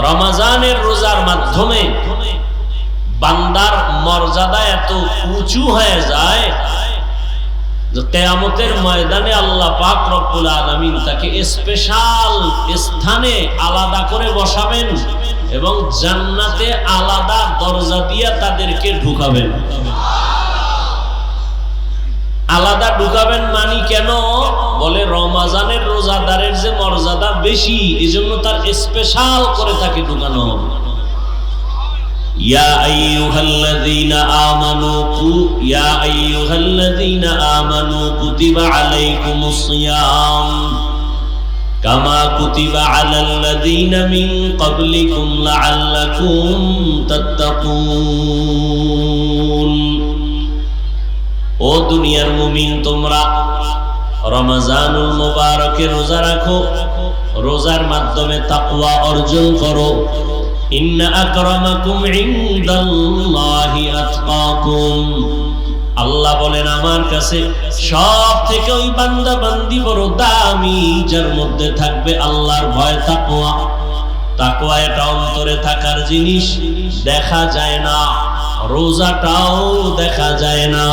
রমজানের রোজার মাধ্যমে বান্দার মর্যাদা এত উঁচু হয়ে যায় যে কিয়ামতের ময়দানে আল্লাহ পাক রব্বুল আলামিন তাকে স্পেশাল স্থানে আলাদা করে বসাবেন এবং জান্নাতে আলাদা দরজা দিয়ে তাদেরকে ঢুকাবেন। আলাদা ঢুকাবেন মানে কেন? বলে রমজানের রোজাদারের যে মর্যাদা বেশি, এজন্য তার স্পেশাল করে তাকে ঢুকানো হবে। ইয়া আইয়ুহাল্লাযীনা আমানু কুতিবা আলাইকুমুস সিয়াম কামা কুতিবা আলাল্লাযীনা মিন ক্বাবলিকুম লাআল্লাকুম তাত্তাকুন। ও দুনিয়ার মুমিন, তোমরা রমজানুল মুবারকে রোজা রাখো, রোজার মাধ্যমে তাকওয়া অর্জন করো। ইন্না আকরামাকুম ইনদাল্লাহি আতকাকুম। আল্লাহ বলেন, আমার কাছে সব থেকে ওই বান্দা বান্দি বড় দামি যার মধ্যে থাকবে আল্লাহর ভয়, তাকওয়া। তাকওয়া এটা অন্তরে থাকার জিনিস, দেখা যায় না। রোজাটাও দেখা যায় না।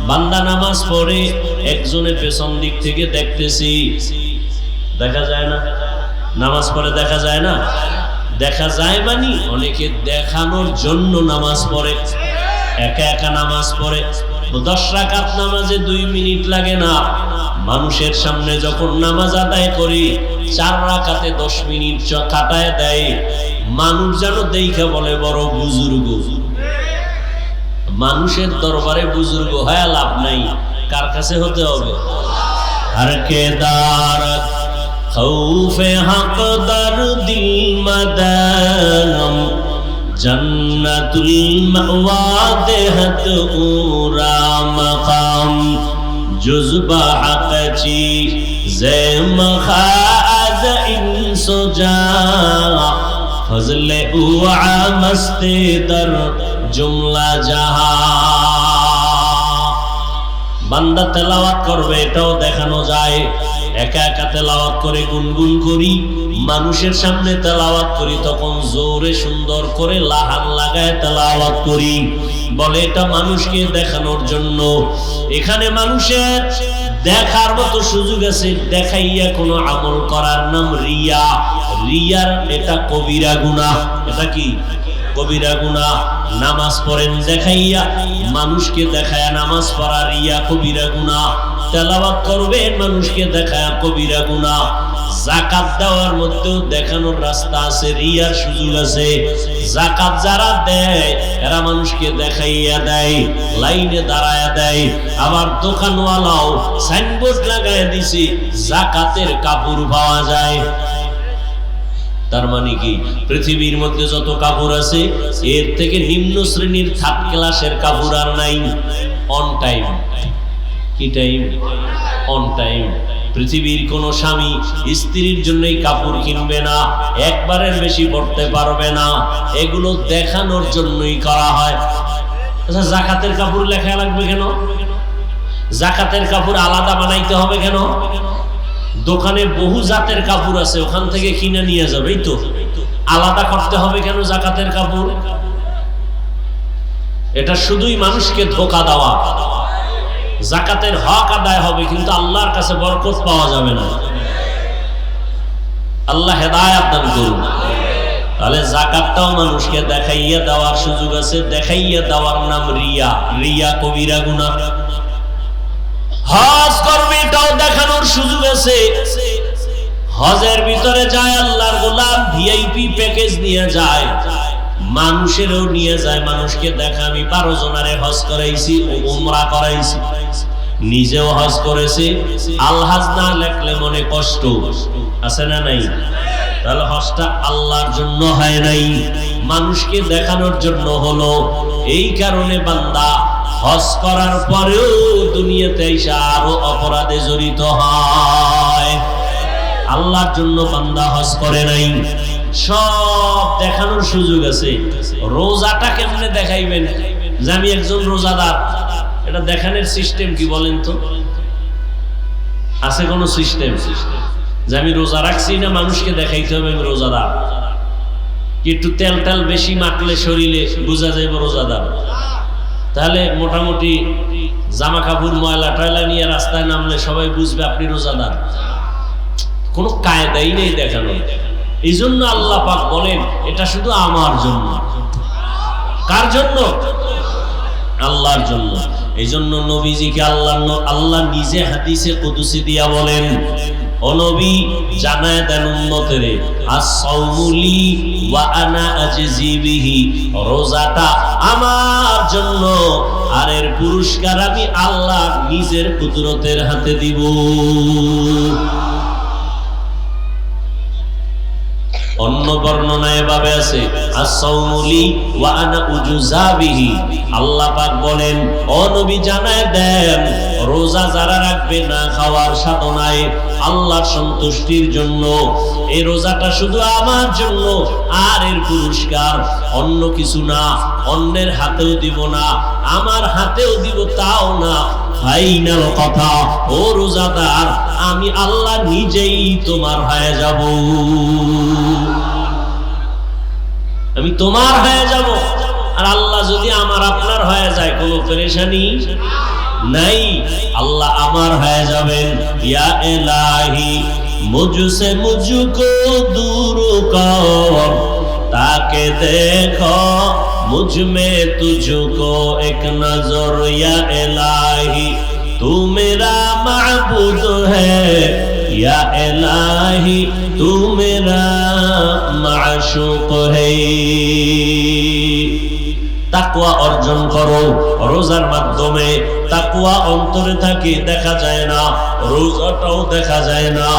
বান্দা নামাজ পড়ে, একজনের পেছন দিক থেকে দেখতেছি, দেখা যায় না। নামাজ পড়ে দেখা যায় না। দেখা যায় মানে অনেকে দেখানোর জন্য নামাজ পড়ে, একা একা নামাজ পড়ে। 10 রাকাত নামাজে 2 মিনিট লাগে না। মানুষের সামনে যখন নামাজ আদায় করি, 4 রাকাতে 10 মিনিট কাটায় দেয়। মানুষ যেন দেখে বলে বড় বুজুর্গ। মানুষের দরবারে বুজুর্গ হয়ে লাভ নাই, কার কাছে হতে হবে? আর কেদার খৌফে হক দরদিল মদনম জন্নতুল মাওয়া দেহত উরা মকাম জুজবা হকচি জে মখাজ ইনসুজা ফজলে উআ মস্তে দর জুমলা জাহা। বান্দা তেলাওয়াত করবে এটাও দেখানো যায়। একা একা তেলাওয়াত করে গুনগুন করি, মানুষের সামনে তেলাওয়াত করি তখন জোরে সুন্দর করে লাহান লাগায় তেলাওয়াত করি, বলে এটা মানুষকে দেখানোর জন্য। এখানে মানুষের দেখার মতো সুযোগ আছে, দেখাইয়া কোনো আমল করার নাম রিয়া। রিয়ার এটা কবিরা গুনাহ। এটা কি কবিরা গুনাহ। নামাজ পড়েন দেখাইয়া, মানুষকে দেখায়া নামাজ পড়া রিয়া, কবিরা গুনাহ। তেলাওয়াত করবেন মানুষকে দেখায়া, কবিরা গুনাহ। যাকাত দেওয়ার মধ্যেও দেখানোর রাস্তা আছে, রিয়ার সুযোগ আছে। যাকাত যারা দেয় এরা মানুষকে দেখাইয়া দেয়, লাইনে দাঁড়ায়া দেয়। আবার দোকানওয়ালাও সাইনবোর্ড লাগাইয়া দিছে যাকাতের কাপড় পাওয়া যায়। তার মানে কি পৃথিবীর মধ্যে যত কাপড় আছে এর থেকে নিম্ন শ্রেণীর থার্ড ক্লাসের কাপড় আর নাই। On time. কি টাইম? On time. পৃথিবীর কোন স্বামী স্ত্রীর জন্যই কাপড় কিনবে না, একবারের বেশি পড়তে পারবে না, এগুলো দেখানোর জন্যই করা হয়। আচ্ছা, যাকাতের কাপড় লেখা লাগবে কেন? যাকাতের কাপড় আলাদা বানাইতে হবে কেন? দোকানে বহু জাতের কাপড় আছে, ওখান থেকে কিনে নিয়ে যাবে, তো আলাদা করতে হবে কেন যাকাতের কাপড়? এটা শুধুই মানুষকে ধোঁকা দেওয়া। যাকাতের হক আদায় হবে কিন্তু আল্লাহর কাছে বরকত পাওয়া যাবে না। আল্লাহ হেদায়েত দান করুন। তাহলে যাকাতটাও মানুষকে দেখাইয়া দেওয়ার সুযোগ আছে, দেখাইয়া দেওয়ার নাম রিয়া। রিয়া কবিরা গুনাহ। হজ করবে এটাও দেখানোর সুযোগ আছে। হজের ভিতরে যায় আল্লাহর গোলাম, ভিআইপি প্যাকেজ নিয়ে যায়, মানুষেরও নিয়ে যায়, মানুষকে দেখা আমি 12 জনারে হজ করাইছি, উমরা করাইছি, নিজেও হজ করেছে। আলহাজ না লেখলে মনে কষ্ট আছে না নাই? তাহলে হজটা আল্লাহর জন্য হয় নাই, মানুষকে দেখানোর জন্য হলো। এই কারণে বান্দা হজ করার পরেও দুনিয়াতে এসে আরো অপরাধে জড়িত হয়। আল্লাহর জন্য বান্দা হজ করে নাই। সব দেখানোর সুযোগ আছে। রোজাটা কেমনে দেখাইবেন যে আমি একজন রোজাদার, এটা দেখানোর সিস্টেম কি বলেন তো? আছে কোন সিস্টেম যে আমি রোজা রাখছি না মানুষকে দেখাইতে হবে আমি রোজাদার? একটু তেল তেল বেশি মাখলে শরীরে বোঝা যাবে রোজাদার। তাহলে মোটামুটি জামা কাপড় ময়লা টয়লা নিয়ে রাস্তায় নামলে সবাই বুঝবে আপনি রোজাদার। কোনো কায়দাই নেই দেখানো। এই জন্য আল্লাহ পাক বলেন এটা শুধু আমার জন্য। কার জন্য? আল্লাহর জন্য। এই জন্য নবীজিকে আল্লাহ নিজে হাদিসে কুদসি দিয়া বলেন, ও নবী জানায় দেন উম্মতেরে, আস-সাওমুলি ওয়া আনা আজজি বিহি, রোজাটা আমার জন্য আর এর পুরস্কার আমি আল্লাহ নিজের কুদরতের হাতে দিব। অন্য বর্ণনায় এভাবে আছে, আস-সাওমুলি ওয়া আনা উজুজা বিহি, আল্লাহ পাক বলেন ও নবী জানায় দেন রোজা যারা রাখবে না খাওয়ার সাধনায় আল্লাহর সন্তুষ্টির জন্য, এই রোজাটা শুধু আমার জন্য আর এর পুরস্কার অন্য কিছু না, অন্যের হাতেও দিব না, আমার হাতেও দিব তাও না। ফাইনাল কথা, ও রোজাদার আমি আল্লাহ নিজেই তোমার হয়ে যাব, আমি তোমার হয়ে যাব। আর আল্লাহ যদি আমার আপনার হয়ে যায় কোনো পেরেশানি নাই, আল্লাহ আমার হয়ে যাবেন। ইয়া ইলাহি মুঝসে মুঝকো দূর কর, তাকে দেখো मुझ में तुझको एक नजर, या इलाही तू मेरा माबूद है, या इलाही तू मेरा माशूक है। তাকওয়া অর্জন করো রোজার মাধ্যমে। তাকওয়া অন্তরে থাকে, দেখা যায় না, রোজাটাও দেখা যায় না।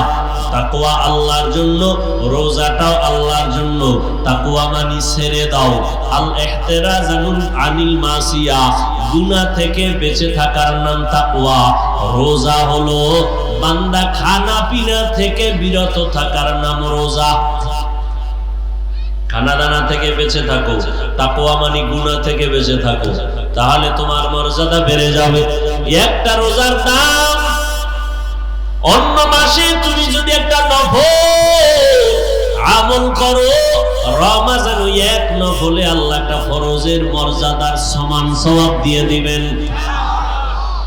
তাকওয়া আল্লাহর জন্য, রোজাটাও আল্লাহর জন্য। তাকওয়া মানি ছেড়ে দাও, আল ইহতিরাজুন আনিল মাসিয়া, গুনাহ থেকে বেঁচে থাকার নাম তাকওয়া। রোজা হলো বান্দা খানা পিনা থেকে বিরত থাকার নাম রোজা। খানা দানা থেকে বেঁচে থাকো, তাকওয়া মানে গুনাহ থেকে বেঁচে থাকো। তাহলে তোমার মর্যাদা বেড়ে যাবে। একটা রোজার দাম। অন্য মাসে তুমি যদি একটা নফল আমল করো, রমজান ওই এক নফলে আল্লাহ একটা ফরজের মর্যাদার সমান সওয়াব দিয়ে দিবেন।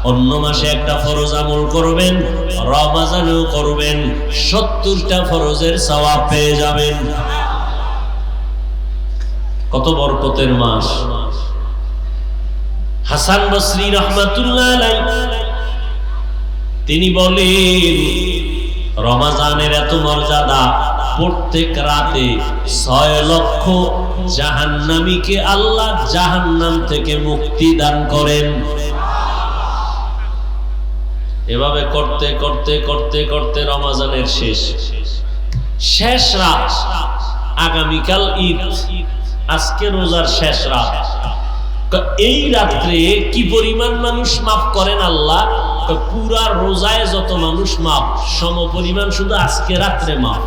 অন্য মাসে একটা ফরজ আমল করবেন, রমজানেও করবেন, 70টা ফরজের সওয়াব পেয়ে যাবেন। কত বরকতের মাস। হাসান বসরি রাহমাতুল্লাহ আলাইহি তিনি বলেন, রমজানের এত মর্যাদা, প্রত্যেক রাতে 6 লক্ষ জাহান্নামীকে আল্লাহ জাহান্নাম থেকে মুক্তি দান করেন। এভাবে করতে করতে করতে করতে রমজানের শেষ রাত, আগামীকাল ঈদ, আজকে রোজার শেষ রাত। এই রাত্রে কি পরিমাণ মানুষ মাফ করেন আল্লাহ? পুরা রোজায় যত মানুষ মাফ, সম পরিমাণ শুধু আজকে রাত্রে মাফ।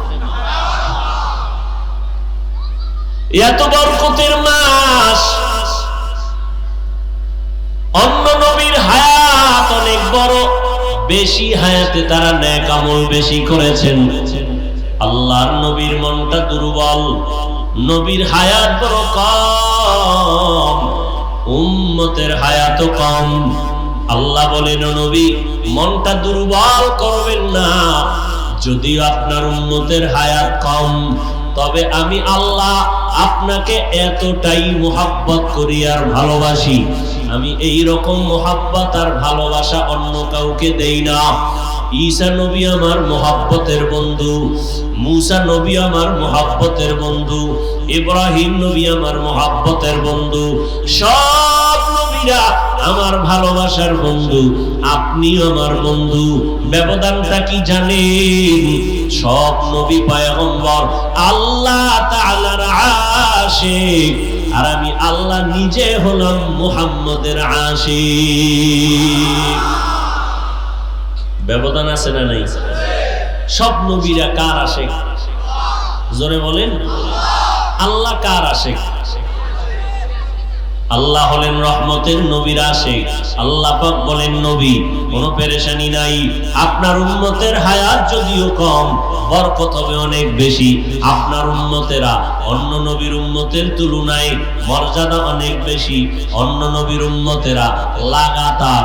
এত বরকতের মাস। অন্য নবীর হায়াত অনেক বড়, বেশি হায়াতে তারা নেক আমল বেশি করেছেন। আল্লাহর নবীর মনটা দুর্বল, নবীর হায়াত বড় কম, উম্মতের হায়াত কম। আল্লাহ বলেন, নবী মনটা দুর্বল করবেন না। যদিও আপনার উম্মতের হায়াত কম, তবে আমি আল্লাহ আপনাকে এতটাই মুহাব্বত করি আর ভালোবাসি, আমি এই রকম মুহাব্বত আর ভালোবাসা অন্য কাউকে দেই না। ঈসা নবী আমার মুহাব্বতের বন্ধু, মুসা নবী আমার মুহাব্বতের বন্ধু, ইব্রাহিম নবী আমার মুহাব্বতের বন্ধু, সব নবীরা আমার ভালোবাসার বন্ধু। আপনিও আমার বন্ধু। ব্যবধানটা কি জানেন? সব নবী পয়গম্বর আল্লাহ তাআলার আশিক, আর আমি আল্লাহ নিজে হলাম মুহাম্মদের আশিক। ব্যবধান আছে না নাই? সব নবীরা কার আশিক? জোরে বলেন, আল্লাহ কার আশিক? আল্লাহ হলেন রহমতের নবীর আশিক। আল্লাহ পাক বলেন, নবী কোনো পেরেশানি নাই, আপনার উম্মতের হায়াত যদিও কম, বরকত হবে অনেক বেশি। আপনার উম্মতেরা অন্য নবীর উম্মতের তুলনায় মর্যাদা অনেক বেশি। অন্য নবীর উম্মতেরা লাগাতার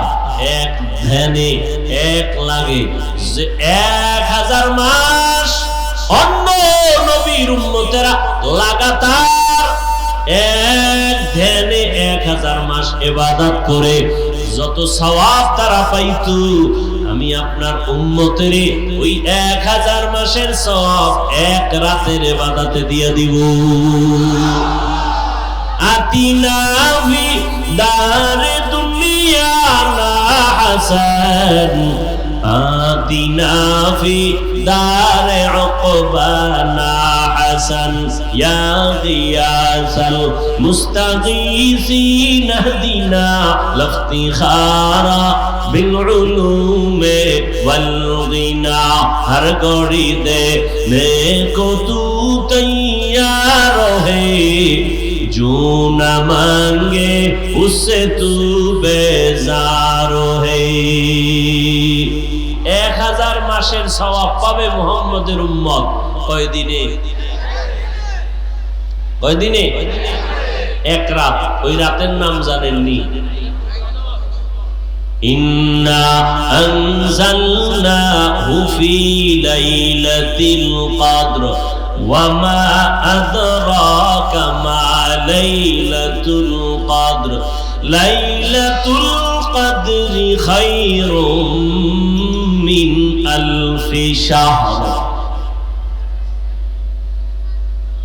এক ধ্যানে এক লাগে যে 1000 মাস, অন্য নবীর উম্মতেরা লাগাতার এক ধ্যানে 1000 মাস ইবাদত করে যত সওয়াব তারা পাইতো, আমি আপনার উম্মতের ওই 1000 মাসের সওয়াব এক রাতের ইবাদতে দিয়ে দিব। আতিনা ফি দারে দুনিয়া না হাসান, আতিনা ফি দারে উকবা না হাসান, ইয়া গিয়াসাল মুস্তাগীসিন হদিনা লফতিখারা বিল উলুমে ওয়াল গিনা। হর গড়ি দে নেকো তু তৈয়ার হে, जो न मांगे उससे तू बेजार है। 1000 মাসের সওয়াব পাবে মুহাম্মদের উম্মত কয়দিনে? কয়দিনে? এক রাত। ওই রাতের নাম জানেননি? ইন্না আনজালনাহু ফি লাইলাতিল কদর وما أدراك ما ليلة القدر ليلة القدر خير من 1000 شهر।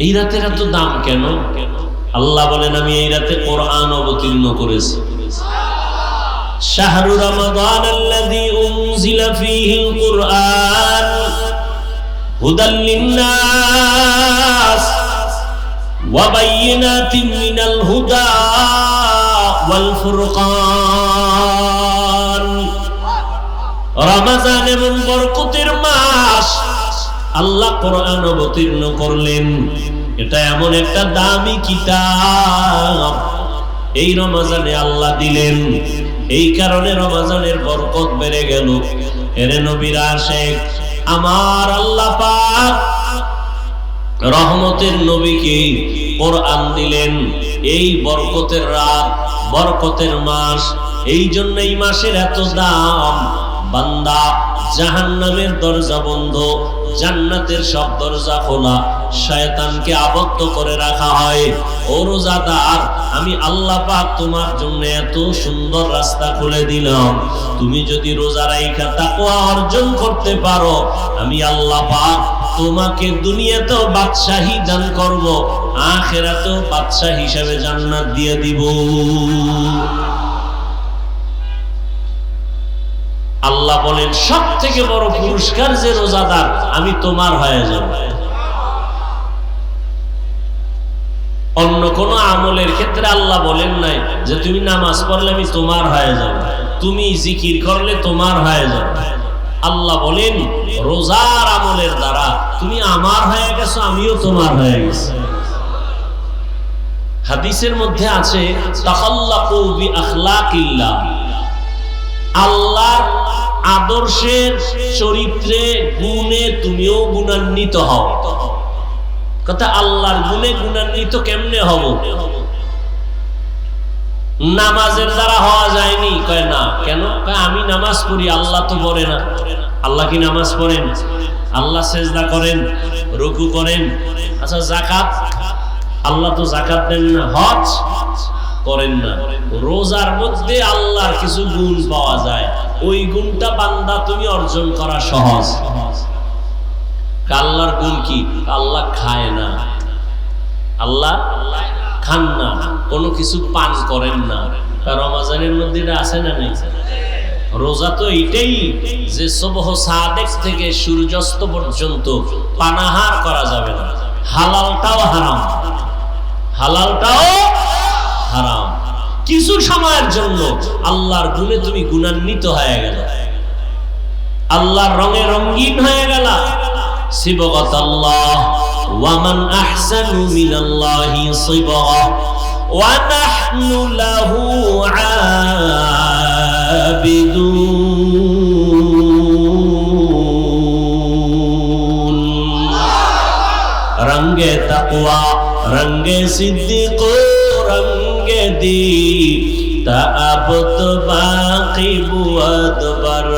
এই রাতের এত দাম কেন? আল্লাহ বলেন, আমি এই রাতে কোরআন অবতীর্ণ করেছি। শাহরু রমাদান আল্লাযী উনজিলা ফীহিল কুরআন হুদাল লিন্নাস ওয়া বাইয়িনাতিন মিনাল হুদা ওয়াল ফুরকান। রমজান এমন বরকতের মাস, আল্লাহ কোরআন অবতীর্ণ করলেন। এটা এমন একটা দামি কিতাব, এই রমজানে আল্লাহ দিলেন, এই কারণে রমজানের বরকত বেড়ে গেল। এরে নবীর আশিক, আমার আল্লাহ পাক রহমতের নবীকে কোরআন দিলেন, এই বরকতের রাত, বরকতের মাস, এই জন্য এই মাসের এত দাম। বান্দা, জাহান্নামের দরজা বন্ধ, জান্নাতের সব দরজা খোলা, শয়তানকে আবদ্ধ করে রাখা হয়। ও রোজাদার, আমি আল্লাহ পাক তোমার জন্য এত সুন্দর রাস্তা খুলে দিলাম। তুমি যদি রোজা রাখা তাকওয়া অর্জন করতে পারো, আমি আল্লাহ পাক তোমাকে দুনিয়াতেও বাদশাহী দান করব, আখিরাতেও বাদশাহ হিসেবে জান্নাত দিয়ে দিব। আল্লাহ বলেন, সব থেকে বড় পুরস্কার যে রোজাদার, আমি তোমার হয়ে যাব। অন্য কোন আমলের ক্ষেত্রে আল্লাহ বলেন নাই যে তুমি নামাজ পড়লে আমি তোমার হয়ে যাব, তুমি জিকির করলে তোমার হয়ে যাব। আল্লাহ বলেন, রোজার আমলের দ্বারা তুমি আমার হয়ে গেছো, আমিও তোমার হয়ে গেছি। হাদিসের মধ্যে আছে, তাখাল্লাকু বিআখলাকিল্লাহ, আল্লাহর আদর্শের, চরিত্রে, গুণে তুমিও গুণান্বিত হও। কথা, আল্লাহর গুণে গুণান্বিত কেমনে হব? নামাজের দ্বারা হওয়া যায়নি। কয় না, কেন? কয় আমি নামাজ পড়ি, আল্লাহ তো পড়ে না। আল্লাহ কি নামাজ পড়েন? আল্লাহ সেজদা করেন, রুকু করেন। আচ্ছা, যাকাত, আল্লাহ তো যাকাত দেন না। হজ করেন না। রোজার মধ্যে আল্লাহর কিছু গুণ পাওয়া যায়, ওই গুণটা বান্দা তুমি অর্জন করা সহজ। আল্লাহর গুণ কি? আল্লাহ খায় না, আল্লাহ খান না, কোনো কিছু পান করেন না। রমজানের মধ্যে এটা আছে না নেই? রোজা তো এইটাই যে সুবহ সাদেক থেকে সূর্যাস্ত পর্যন্ত পানাহার করা যাবে না। হালালটাও হারাম, হালালটাও হারাম। কিছু সময়ের জন্য আল্লাহর গুণে তুমি গুণান্বিত হয়ে গেল, আল্লাহর রঙে রঙিন হয়ে গেল। সিবগাতাল্লাহ, ওয়া মান আহসানু মিনাল্লাহি সিবগা ওয়া নাহনু লাহু আবিদুন। রঙ্গে তাকওয়া, রঙ্গে সিদ্দিক, রঙ্গে দি তাআবুদ বাকি বুয়াদ বার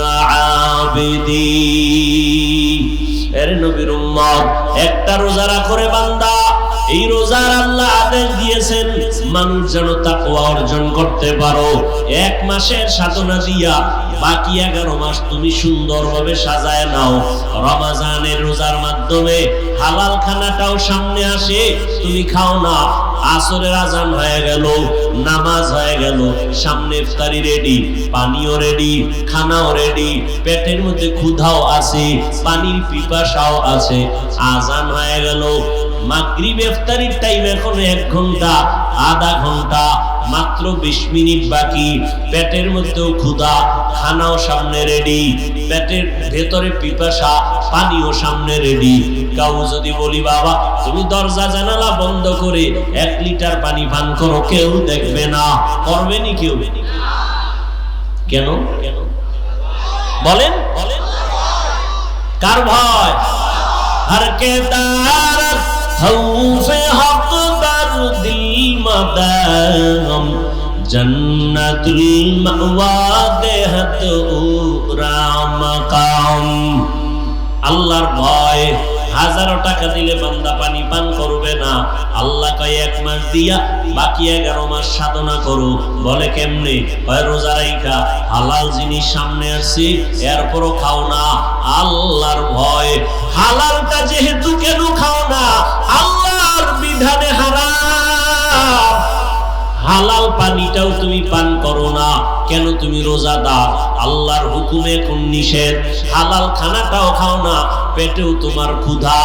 আবিদি। এর নবীর উম্মত, একটা রোজা রাখরে বান্দা, এই রোজার আল্লাহ আদেশ দিয়েছেন মানুষ যেন তাকওয়া অর্জন করতে পারো। এক মাসের সাধনা দিয়া বাকি 11 মাস তুমি সুন্দরভাবে সাজায় নাও। রমজানের রোজার মাধ্যমে হালাল খানাটাও সামনে আসে, তুমি খাও না। আসরের আজান হয়ে গেল, নামাজ হয়ে গেল, সামনে ইফতারি রেডি, পানিও রেডি, খানাও রেডি, পেটের মধ্যে ক্ষুধাও আছে, পানির পিপাসাও আছে। আজান হয়ে গেল, মাগরিব ইফতারির টাইম এখন 1 ঘন্টা, আধা ঘন্টা, মাত্র 20 মিনিট বাকি। পেটের মধ্যেও ক্ষুধা, খানাও সামনে রেডি, পেটের ভেতরে পিপাসা, পানিও সামনে রেডি। কাউ যদি বলি, বাবা তুমি দরজা জানালা বন্ধ করে 1 লিটার পানি পান করো, কেউ দেখবে না, করবে নি কেউ? কেন বলেন? কার ভয়? हर के दारत खौफे हक बर दिल मदाम जन्नतुल मअवा देहत उराम काम। আল্লাহর ভয়, 1000 টাকা দিলে বান্দা পানি পান করবে না। আল্লাহ কয় 1 মাস দিয়া বাকি 11 মাস সাধনা করো। বলে কেমনে? হয় রোজা রাইখা, হালাল জিনিস সামনে আসছে এরপরও খাও না। আল্লাহর ভয়। হালালটা যেহেতু কেন খাও না? আল্লাহর বিধানে হারাম। হালাল পানিটাও তুমি পান করো না কেন? তুমি রোজাদার, আল্লাহর হুকুমে কোন নিষেধ। হালাল খানাটাও খাও না, পেটেও তোমার ক্ষুধা,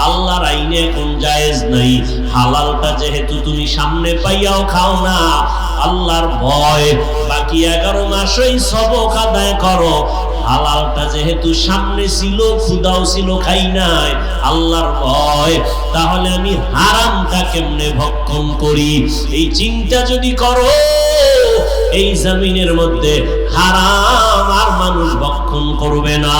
আল্লাহর আইনে কোন জায়েজ নাই। হালালটা যেহেতু তুমি সামনে পাইয়াও খাও না, আল্লাহর ভয়। বাকি 11 মাসই সবক আদায় করো। হালালটা যেহেতু সামনে ছিল, ক্ষুধাও ছিল, খাই নাই, আল্লাহর ভয়, তাহলে আমি হারামটা কেমনে ভক্ষণ করি? এই চিন্তা যদি করো, এই জমিনের মধ্যে হারাম আর মানুষ ভক্ষণ করবে না।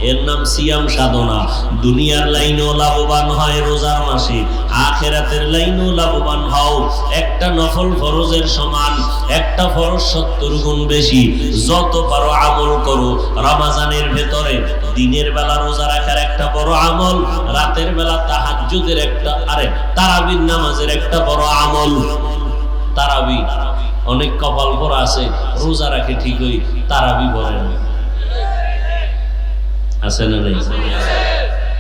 এর নাম সিয়াম সাধনা। দুনিয়ার লাইনেও লাভবান হয় রোজার মাসে, আখিরাতের লাইনেও লাভবান হও। একটা নফল ফরজের সমান, একটা ফরজ 70 গুণ বেশি। যত পারো আমল করো। রমজানের ভেতরে দিনের বেলা রোজা রাখার একটা বড় আমল, রাতের বেলা তাহাজ্জুদের একটা, তারাবির নামাজের একটা বড় আমল। তারাবি অনেক কপাল পরা আছে, রোজা রাখে ঠিকই, তারাবি পড়ে না, আছে না নেই?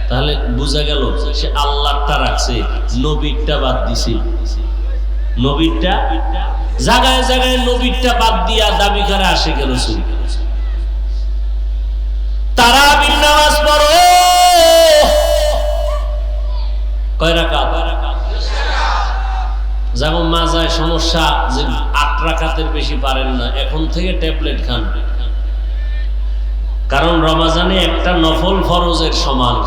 তাহলে বোঝা গেল সে আল্লাহটা রাখছে, নবীরটা বাদ দিছে। নবীরটা জায়গায় জায়গায় নবীরটা বাদ দিয়া দাবি করে আসে গেল। তারাবির নামাজ পড়ো, কয় রাকাত? যেমন মাজায় সমস্যা, যে 8 রাকাতের বেশি পারেন না, এখন থেকে ট্যাবলেট খান। কারণ রমজানে একটা নফল ফরজের সমান।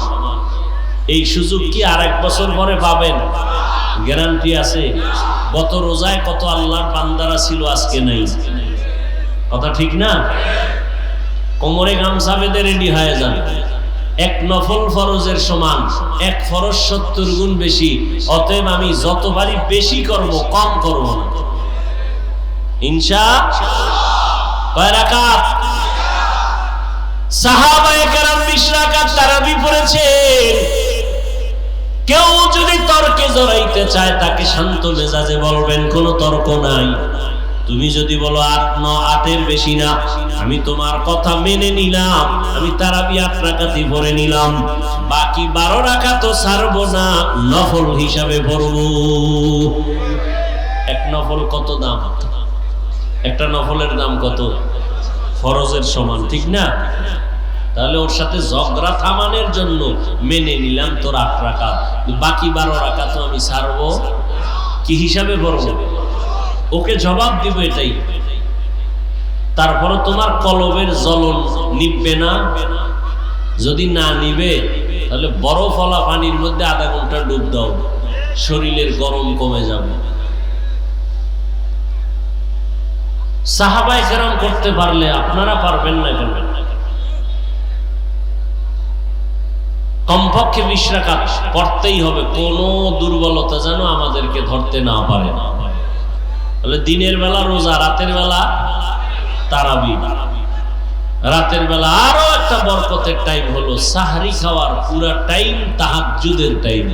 এই সুযোগ কি আর 1 বছর পরে পাবেন? গ্যারান্টি আছে? গত রোজায় কত আল্লাহর বান্দারা ছিল, আজকে নাই। কথা ঠিক না? কোমরে গামছা বেঁধে রেডি হয়ে যান। এক নফল ফরজের সমান, এক ফরজ 70 গুণ বেশি। অতএব আমি যতবারই বেশি করব, কম করব না, ইনশাআল্লাহ। কয় রাকাত? সাহাবায়ে কেরাম 20 রাকাত তারাবি পড়েছেন। কেউ যদি তর্কে জড়াইতে চায়, তাকে শান্ত মেজাজে বলবেন, কোনো তর্ক নাই। তুমি যদি বলো 8 বেশি না, আমি তোমার কথা মেনে নিলাম, আমি তারাবি 8 রাকাতই পড়ে নিলাম, বাকি 12 রাকাত ছাড়বো না, নফল হিসাবে পড়বো। এক নফল কত দাম? একটা নফলের দাম কত? ফরজের সমান, ঠিক না? তাহলে ওর সাথে ঝগড়া থামানোর জন্য মেনে নিলাম তোর 8 রাকাত, বাকি 12 রাকাত আমি ছাড়বো। কি হিসাবে পড়বো? ওকে জবাব দিব এটাই। তারপরে তোমার কলবের জ্বলন নিববে না। যদি না নিবে, তাহলে বরফওয়ালা পানির মধ্যে আধা ঘন্টা ডুব দাও, শরীরের গরম কমে যাবে। সাহাবায়ে কেরাম করতে পারলে আপনারা পারবেন না কেন? কমপক্ষে 20 রাকাত পড়তেই হবে, কোনো দুর্বলতা যেন আমাদেরকে ধরতে না পারে। তাহলে দিনের বেলা রোজা, রাতের বেলা তারাবি। রাতের বেলা আরো একটা বরকতের টাইম হলো সাহরি খাওয়ার পুরা টাইম তাহাজ্জুদের টাইম।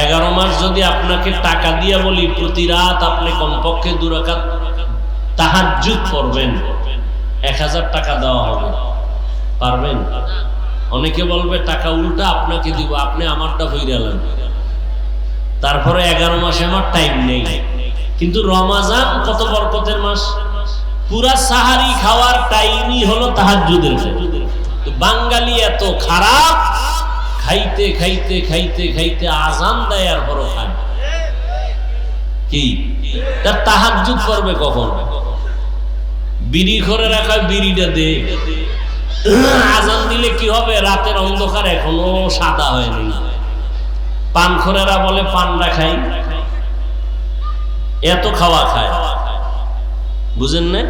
11 মাস যদি আপনাকে টাকা দিয়ে বলি প্রতি রাত আপনি কমপক্ষে 2 রাকাত তাহাজ্জুদ পড়বেন, 1000 টাকা দেওয়া হবে। পারবেন? অনেকে বলবে টাকা উল্টা আপনাকে দিব, আপনি আমারটা ভইরালেন। তারপরে 11 মাসে আমার টাইম নেই। কিন্তু রমজান কত বরকতের মাস, পুরা সাহারি খাওয়ার টাইমই হলো তাহাজ্জুদের টাইম। তো বাঙালি এত খারাপ, খাইতে খাইতে খাইতে খাইতে আজান দেয় আর পরও খায়। কি তার তাহাজ্জুদ করবে কখন? বিড়ি করে রাখা, বিড়িটা দে। আজান দিলে কি হবে? রাতের অন্ধকার এখনো সাদা হয়নি। পানখোরেরা বলে পান্ডা খাই, এত খাওয়া খায়, বুঝেন না?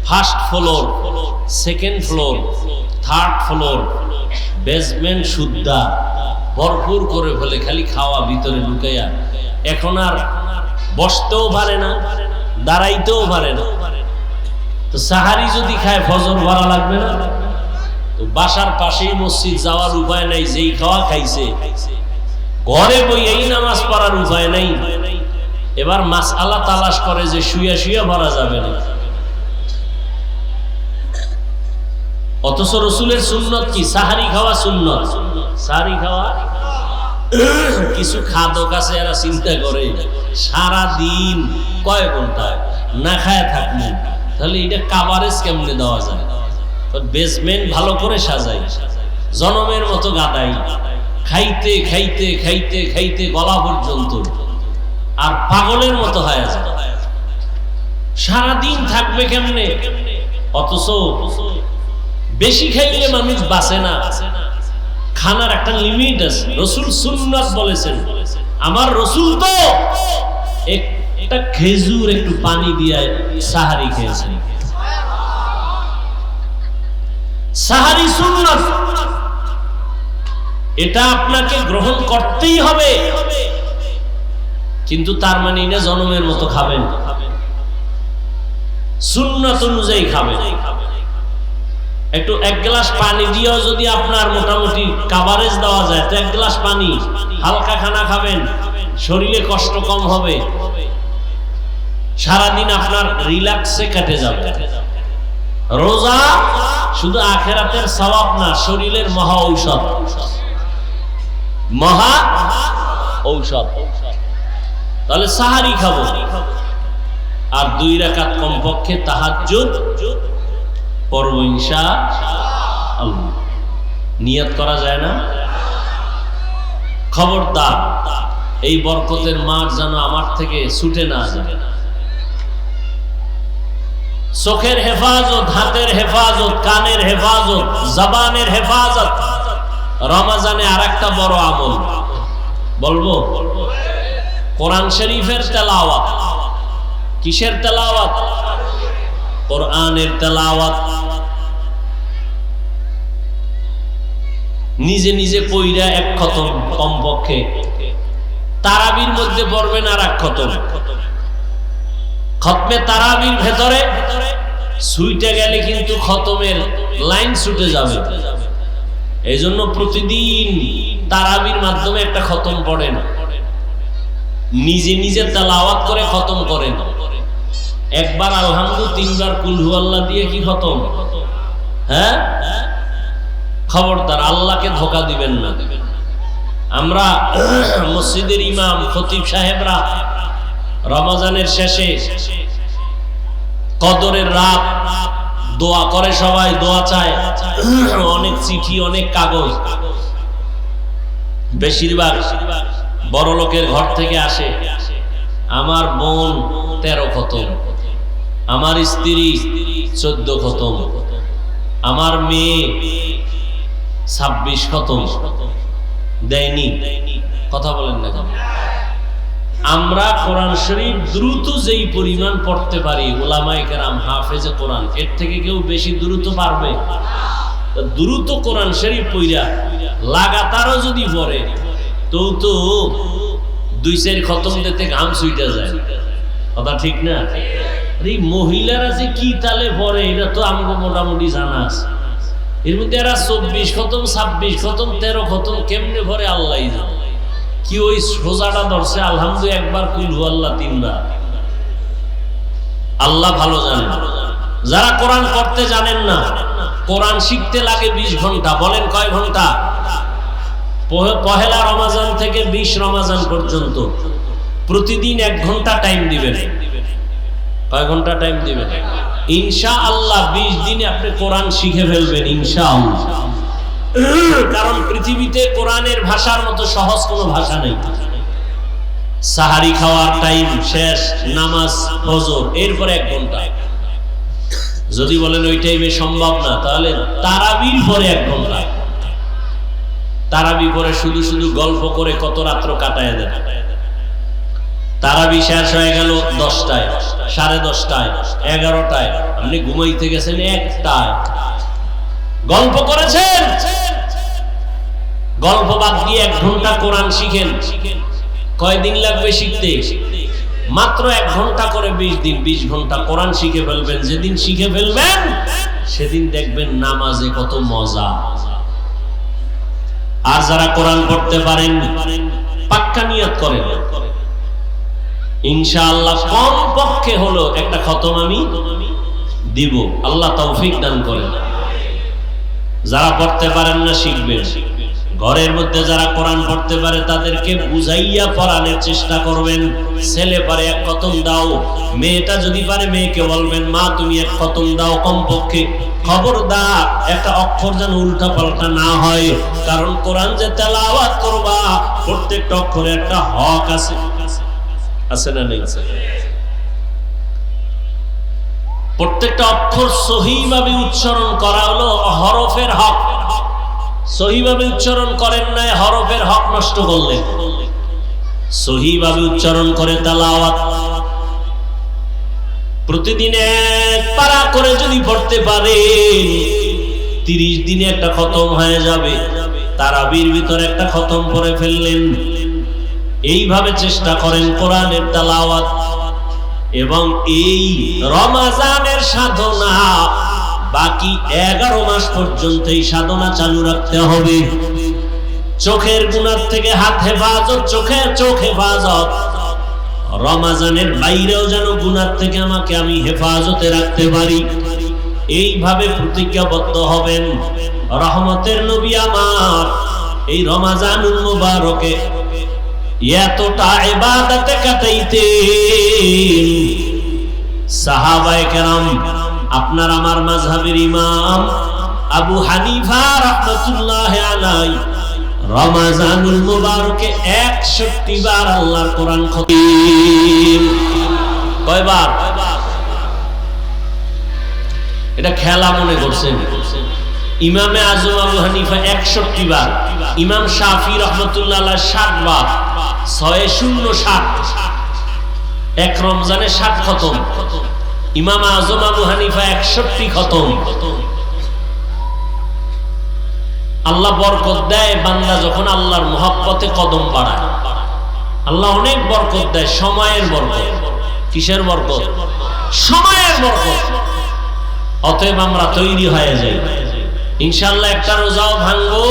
First floor, second floor, third floor, basement সুদ্ধা ভরপুর করে ফেলে, খালি খাওয়া ভিতরে ঢুকাইয়া। এখন আর বসতেও পারে না, দাঁড়াইতেও পারে না। তো সাহারি যদি খায় ফজর ভরা লাগবে না? তো বাসার পাশেই মসজিদ, যাওয়ার উপায় নাই, যেই খাওয়া খাইছে। ঘরে বই এই নামাজ পড়ার উপায় নাই। এবার মাসআলা তালাশ করে যে শুয়া শুয়া ভরা যাবে না। অথচ রাসূলের সুন্নত কি? সাহারি খাওয়া সুন্নত। সাহারি খাওয়া কিছু খাদক আছে, এরা চিন্তা করে সারা দিন কয় ঘন্টা না খায় থাকবো, তাহলে এটা কাভারেজ কেমনে দেওয়া যায়? বেসমেন্ট ভালো করে সাজাই, জনমের মতো গাদাই, খাইতে খাইতে খাইতে খাইতে গলা পর্যন্ত, আর পাগলের মতো হয়ে যায়। সারাদিন থাকবে কেমনে? অথচ বেশি খাইলে মানুষ বাঁচে না। খানার একটা লিমিট আছে। রাসূল সুন্নাত বলেছেন, আমার রাসূল তো একটা খেজুর একটু পানি দিয়ে সাহারি খেয়েছেন। সাহারি সুন্নাত, এটা আপনাকে গ্রহণ করতেই হবে, কিন্তু তার মানে না জনমের মতো খাবেন, সুন্নাত অনুযায়ী খাবেন। একটু এক গ্লাস পানি দিয়েও যদি আপনার মোটামুটি কাভারেজ দেওয়া যায়, তো এক গ্লাস পানি, হালকা খানা খাবেন, শরীরে কষ্ট কম হবে, সারাদিন আপনার রিল্যাক্সে কেটে যাবে। রোজা শুধু আখিরাতের সওয়াব না, শরীরের মহা ঔষধ, মহা ঔষধ। তাহলে সাহারি খাবো, আর 2 রাকাত কমপক্ষে তাহাজ্জুদ পড়ব ইনশাআল্লাহ। নিয়ত করা যায় না? খবরদার এই বরকতের মাঠ যেন আমার থেকে ছুটে না যায়। চোখের হেফাজত, হাতের হেফাজত, কানের হেফাজত, জবানের হেফাজত রমজানে আরেকটা বড় আমল বলবো, কোরআন শরীফের তেলাওয়াত। কিসের তেলাওয়াত? কোরআনের তেলাওয়াত। নিজে নিজে পইরা এক খতম কমপক্ষে, তারাবির মধ্যে পড়বেন আর এক খতম। খতমে তারাবির ভেতরে ছুটে গেলে কিন্তু খতমের লাইন ছুটে যাবে। এই জন্য প্রতিদিন তারাবির মাধ্যমে একটা খতম পড়েন, নিজে নিজে তেলাওয়াত করে খতম করেন। একবার আলহামদু, 3 বার কুল হুয়াল্লাহ দিয়ে কি খতম? হ্যাঁ, খবরদার আল্লাহকে ধোঁকা দিবেন না। আমরা মসজিদের ইমাম খতিব সাহেবরা রমজানের শেষে কদরের রাত দোয়া করে, সবাই দোয়া চায়, অনেক চিঠি, অনেক কাগজ, বেশিরভাগ বড় লোকের ঘর থেকে আসে। আমার বোন 13 খতম, আমার স্ত্রী 14 খতম, আমার মেয়ে 26 খতম দেয়নি। কথা বলেন না? আমরা কোরআন শরীফ দ্রুত যেই পরিমাণ পড়তে পারি, উলামায়ে কেরাম হাফেজে কোরআন, এর থেকে কেউ বেশি দ্রুত পারবে? দ্রুত কোরআন শরীফ পড়া লাগাতারও যদি পড়ে তো 2-4 খতম দিতে ঘাম ছুইটা যায়। কথা ঠিক না? এই মহিলারা যে কি তালে পড়ে এটা তো আমাকে মোটামুটি জানা আছে। এর মধ্যে এরা 24 খতম, 26 খতম, 13 খতম কেমনে পড়ে আল্লাহই জানে। কি ওই সোজাটা ধরছে আলহামদু একবার, কুল হুয়াল্লাহ 3 বার, আল্লাহ ভালো জানেন। যারা কোরআন পড়তে জানেন না, কোরআন শিখতে লাগে 20 ঘন্টা। বলেন কয় ঘন্টা? পহেলা রমাজান থেকে 20 রমাজান পর্যন্ত প্রতিদিন 1 ঘন্টা টাইম দিবেন। কয় ঘন্টা টাইম দিবেন? ইনশাআল্লাহ 20 দিনে আপনি কোরআন শিখে ফেলবেন ইনশাআল্লাহ। কারণ পৃথিবীতে কোরআনের ভাষার মতো সহজ কোনো ভাষা নেই। সাহারি খাওয়ার টাইম শেষ, নামাজ ফজর, এরপর 1 ঘন্টা। যদি বলেন ওই টাইমে সম্ভব না, তাহলে তারাবির পরে 1 ঘন্টা। তারাবি পরে শুধু শুধু গল্প করে কত রাত্র কাটায় দেন। তারাবি শেষ হয়ে গেল 10টায়, 10:30টায়, 11টায়, আপনি ঘুমাইতে গেছেন 1টায়, গল্প করেছেন। গল্প বাদ দিয়ে 1 ঘন্টা কোরআন শিখেন। কয়দিন লাগবে শিখতে? মাত্র 1 ঘন্টা করে 20 দিন, 20 ঘন্টা কোরআন শিখে ফেলবেন। যেদিন শিখে ফেলবেন সেদিন দেখবেন নামাজে কত মজা। আর যারা কোরআন পড়তে পারেন, পাক্কা নিয়ত করেন ইনশাআল্লাহ কম পক্ষে হলো একটা খতম আমি দিব। আল্লাহ তৌফিক দান করেন। যারা পড়তে পারেন না শিখবেন। ঘরের মধ্যে যারা কোরআন পড়তে পারে তাদেরকে বুঝাইয়া পড়ানোর চেষ্টা করবেন। ছেলে পারে 1 খতম দাও, মেয়েটা যদি পারে মেয়েকে বলবেন মা তুমি 1 খতম দাও কমপক্ষে। খবরদার একটা অক্ষর যেন উল্টা পাল্টা না হয়, কারণ কোরআন যে তেলাওয়াত করবা প্রত্যেকটা অক্ষরে একটা হক আছে। আছে না নেই? প্রত্যেকটা অক্ষর সহিভাবে উচ্চারণ করা হলো হরফের হক। সহিভাবে উচ্চারণ করেন নাই, হরফের হক নষ্ট করলেন। সহিভাবে উচ্চারণ করে তেলাওয়াত প্রতিদিন এক পারা করে যদি পড়তে পারেন, 30 দিনে একটা খতম হয়ে যাবে। তারাবির ভিতরে একটা খতম করে ফেললেন। এইভাবে চেষ্টা করেন কোরআনের তেলাওয়াত। এবং এই রমজানের সাধনা বাকি 11 মাস পর্যন্ত এই সাধনা চালু রাখতে হবে। চোখের গুনাহ থেকে হাত হেফাজত, চোখ হেফাজত। রমজানের বাইরেও যেন গুনাহ থেকে আমাকে আমি হেফাজতে রাখতে পারি, এইভাবে প্রতিজ্ঞাবদ্ধ হবেন। রহমতের নবী আমার এই রমজানুল মুবারকে এতটা ইবাদতে কাটাইতেন। সাহাবায়ে কেরাম, আপনার আমার মাযহাবের ইমাম আবু হানিফা রাহমাতুল্লাহি আলাইহি রমজানুল মুবারকে 61 বার আল্লাহর কোরআন খতম। কয়বার? এটা খেলা মনে করছেন? ইমামে আজম আবু হানিফা 61 বার, ইমাম শাফি রাহমাতুল্লাহ আলাইহি 60 বার, 6 এক রমজানে 60 খতম। ইমাম আজম আবু হানিফা 61 খতম। আল্লাহ বরকত দেয় বান্দা যখন আল্লাহর মহব্বতে কদম বাড়ায়। আল্লাহ অনেক বরকত দেয়, সময়ের বরকত। কিসের বরকত? সময়ের বরকত। অতএব আমরা তৈরি হয়ে যাই, ইনশাআল্লাহ একটা রোজাও ভাঙবো।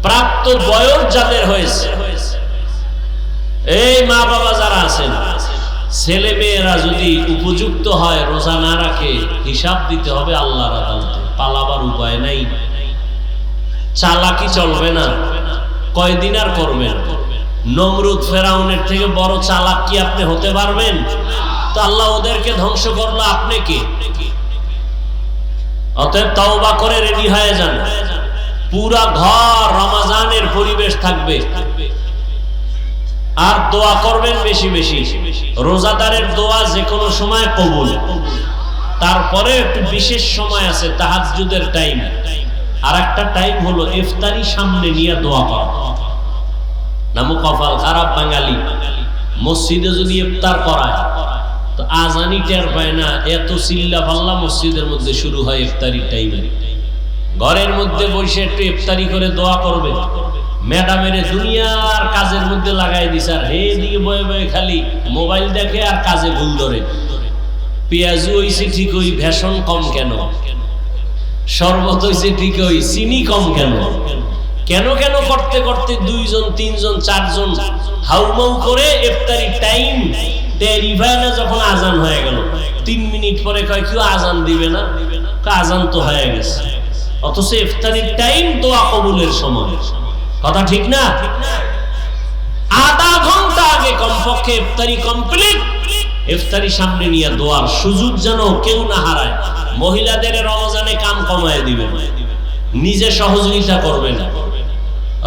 প্রাপ্ত বয়স যাদের হয়েছে, এই মা বাবা যারা আছেন, ছেলে মেয়েরা যদি উপযুক্ত হয়, রোজা না রাখে, হিসাব দিতে হবে আল্লাহর আদালতে। পালাবার উপায় নাই, চালাকি চলবে না। কয়দিন আর করবেন? নমরুদ ফেরাউনের থেকে বড় চালাক কি আপনি হতে পারবেন? তো আল্লাহ ওদেরকে ধ্বংস করলো, আপনি কে? অতএব তওবা করে রেডি হয়ে যান। পুরা ঘর রমজানের পরিবেশ থাকবে। আর দোয়া করবেন বেশি বেশি। রোজাদারের দোয়া যে কোনো সময় কবুল। তারপরে একটু বিশেষ সময় আছে, তাহাজ্জুদের টাইম। আর একটা টাইম হলো ইফতারি সামনে নিয়ে দোয়া করা। নামো কপাল খারাপ বাঙালি, মসজিদে যদি ইফতার করায় তো আজানি টের পায় না, এত চিল্লা পাল্লা মসজিদের মধ্যে শুরু হয় ইফতারির টাইমে। ঘরের মধ্যে বসে একটু ইফতারি করে দোয়া করবে। ম্যাডামের দুনিয়ার কাজের মধ্যে লাগাই দিছে, আর হে দিকে বয়ে বয়ে খালি মোবাইল দেখে আর কাজে ভুল ধরে। পেঁয়াজু হইছে ঠিক, ওই ভেষণ কম কেন? শরবত হইছে ঠিক, ওই চিনি কম কেন? কেন কেন করতে করতে 2 জন 3 জন 4 জন হাউমাউ করে ইফতারি টাইম টেরি ভাই না। যখন আজান হয়ে গেল 3 মিনিট পরে কয় কেউ আজান দিবে না, আজান তো হয়ে গেছে। অথচ ইফতারির টাইম দোয়া কবুলের সময়। কথা ঠিক না? আধা ঘন্টা আগে কমপক্ষে ইফতারি কমপ্লিট। ইফতারি সামনে নিয়ে দোয়ার সুযোগ যেন কেউ না হারায়। মহিলাদের রমজানে কাম কমায় দিবেন, নিজে সহযোগিতা করবেন।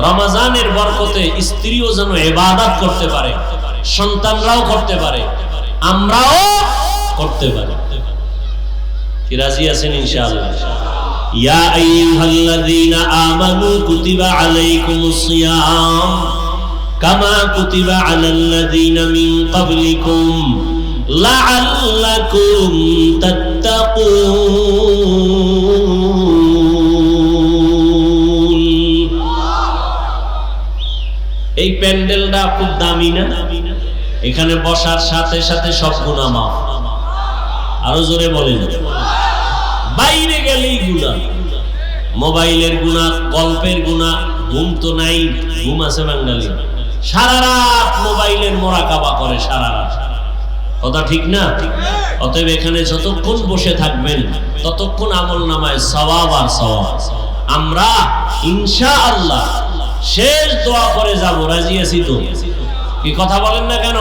রমজানের বরকতে স্ত্রীও যেন ইবাদত করতে পারে, সন্তানরাও করতে পারে, আমরাও করতে পারি। কি রাজি আছেন ইনশাআল্লাহ? ইয়া আইয়ুহাল্লাযীনা আমানু কুতিবা আলাইকুমুস সিয়াম কামা কুতিবা আলাল্লাযীনা মিন ক্বাবলিকুম লাআল্লাকুম তাত্তাকুন। এই প্যান্ডেলটা খুব দামি না? এখানে বসার সাথে সাথে সব গুনাহ মাফ। আরো জোরে বলেন। বাইরে গেলেই গুনাহ, মোবাইলের গুনাহ, গল্পের গুনাহ। ঘুম তো নাই, ঘুম আছে বাঙালি, সারা রাত মোবাইলের মোরাকাবা করে সারা রাত। কথা ঠিক না? অতএব এখানে যতক্ষণ বসে থাকবেন ততক্ষণ আমল নামায় সওয়াব আর সওয়াব। আমরা ইনশাআল্লাহ শেষ দোয়া করে যাব। রাজি আছি তো? কি কথা বলেন না কেন?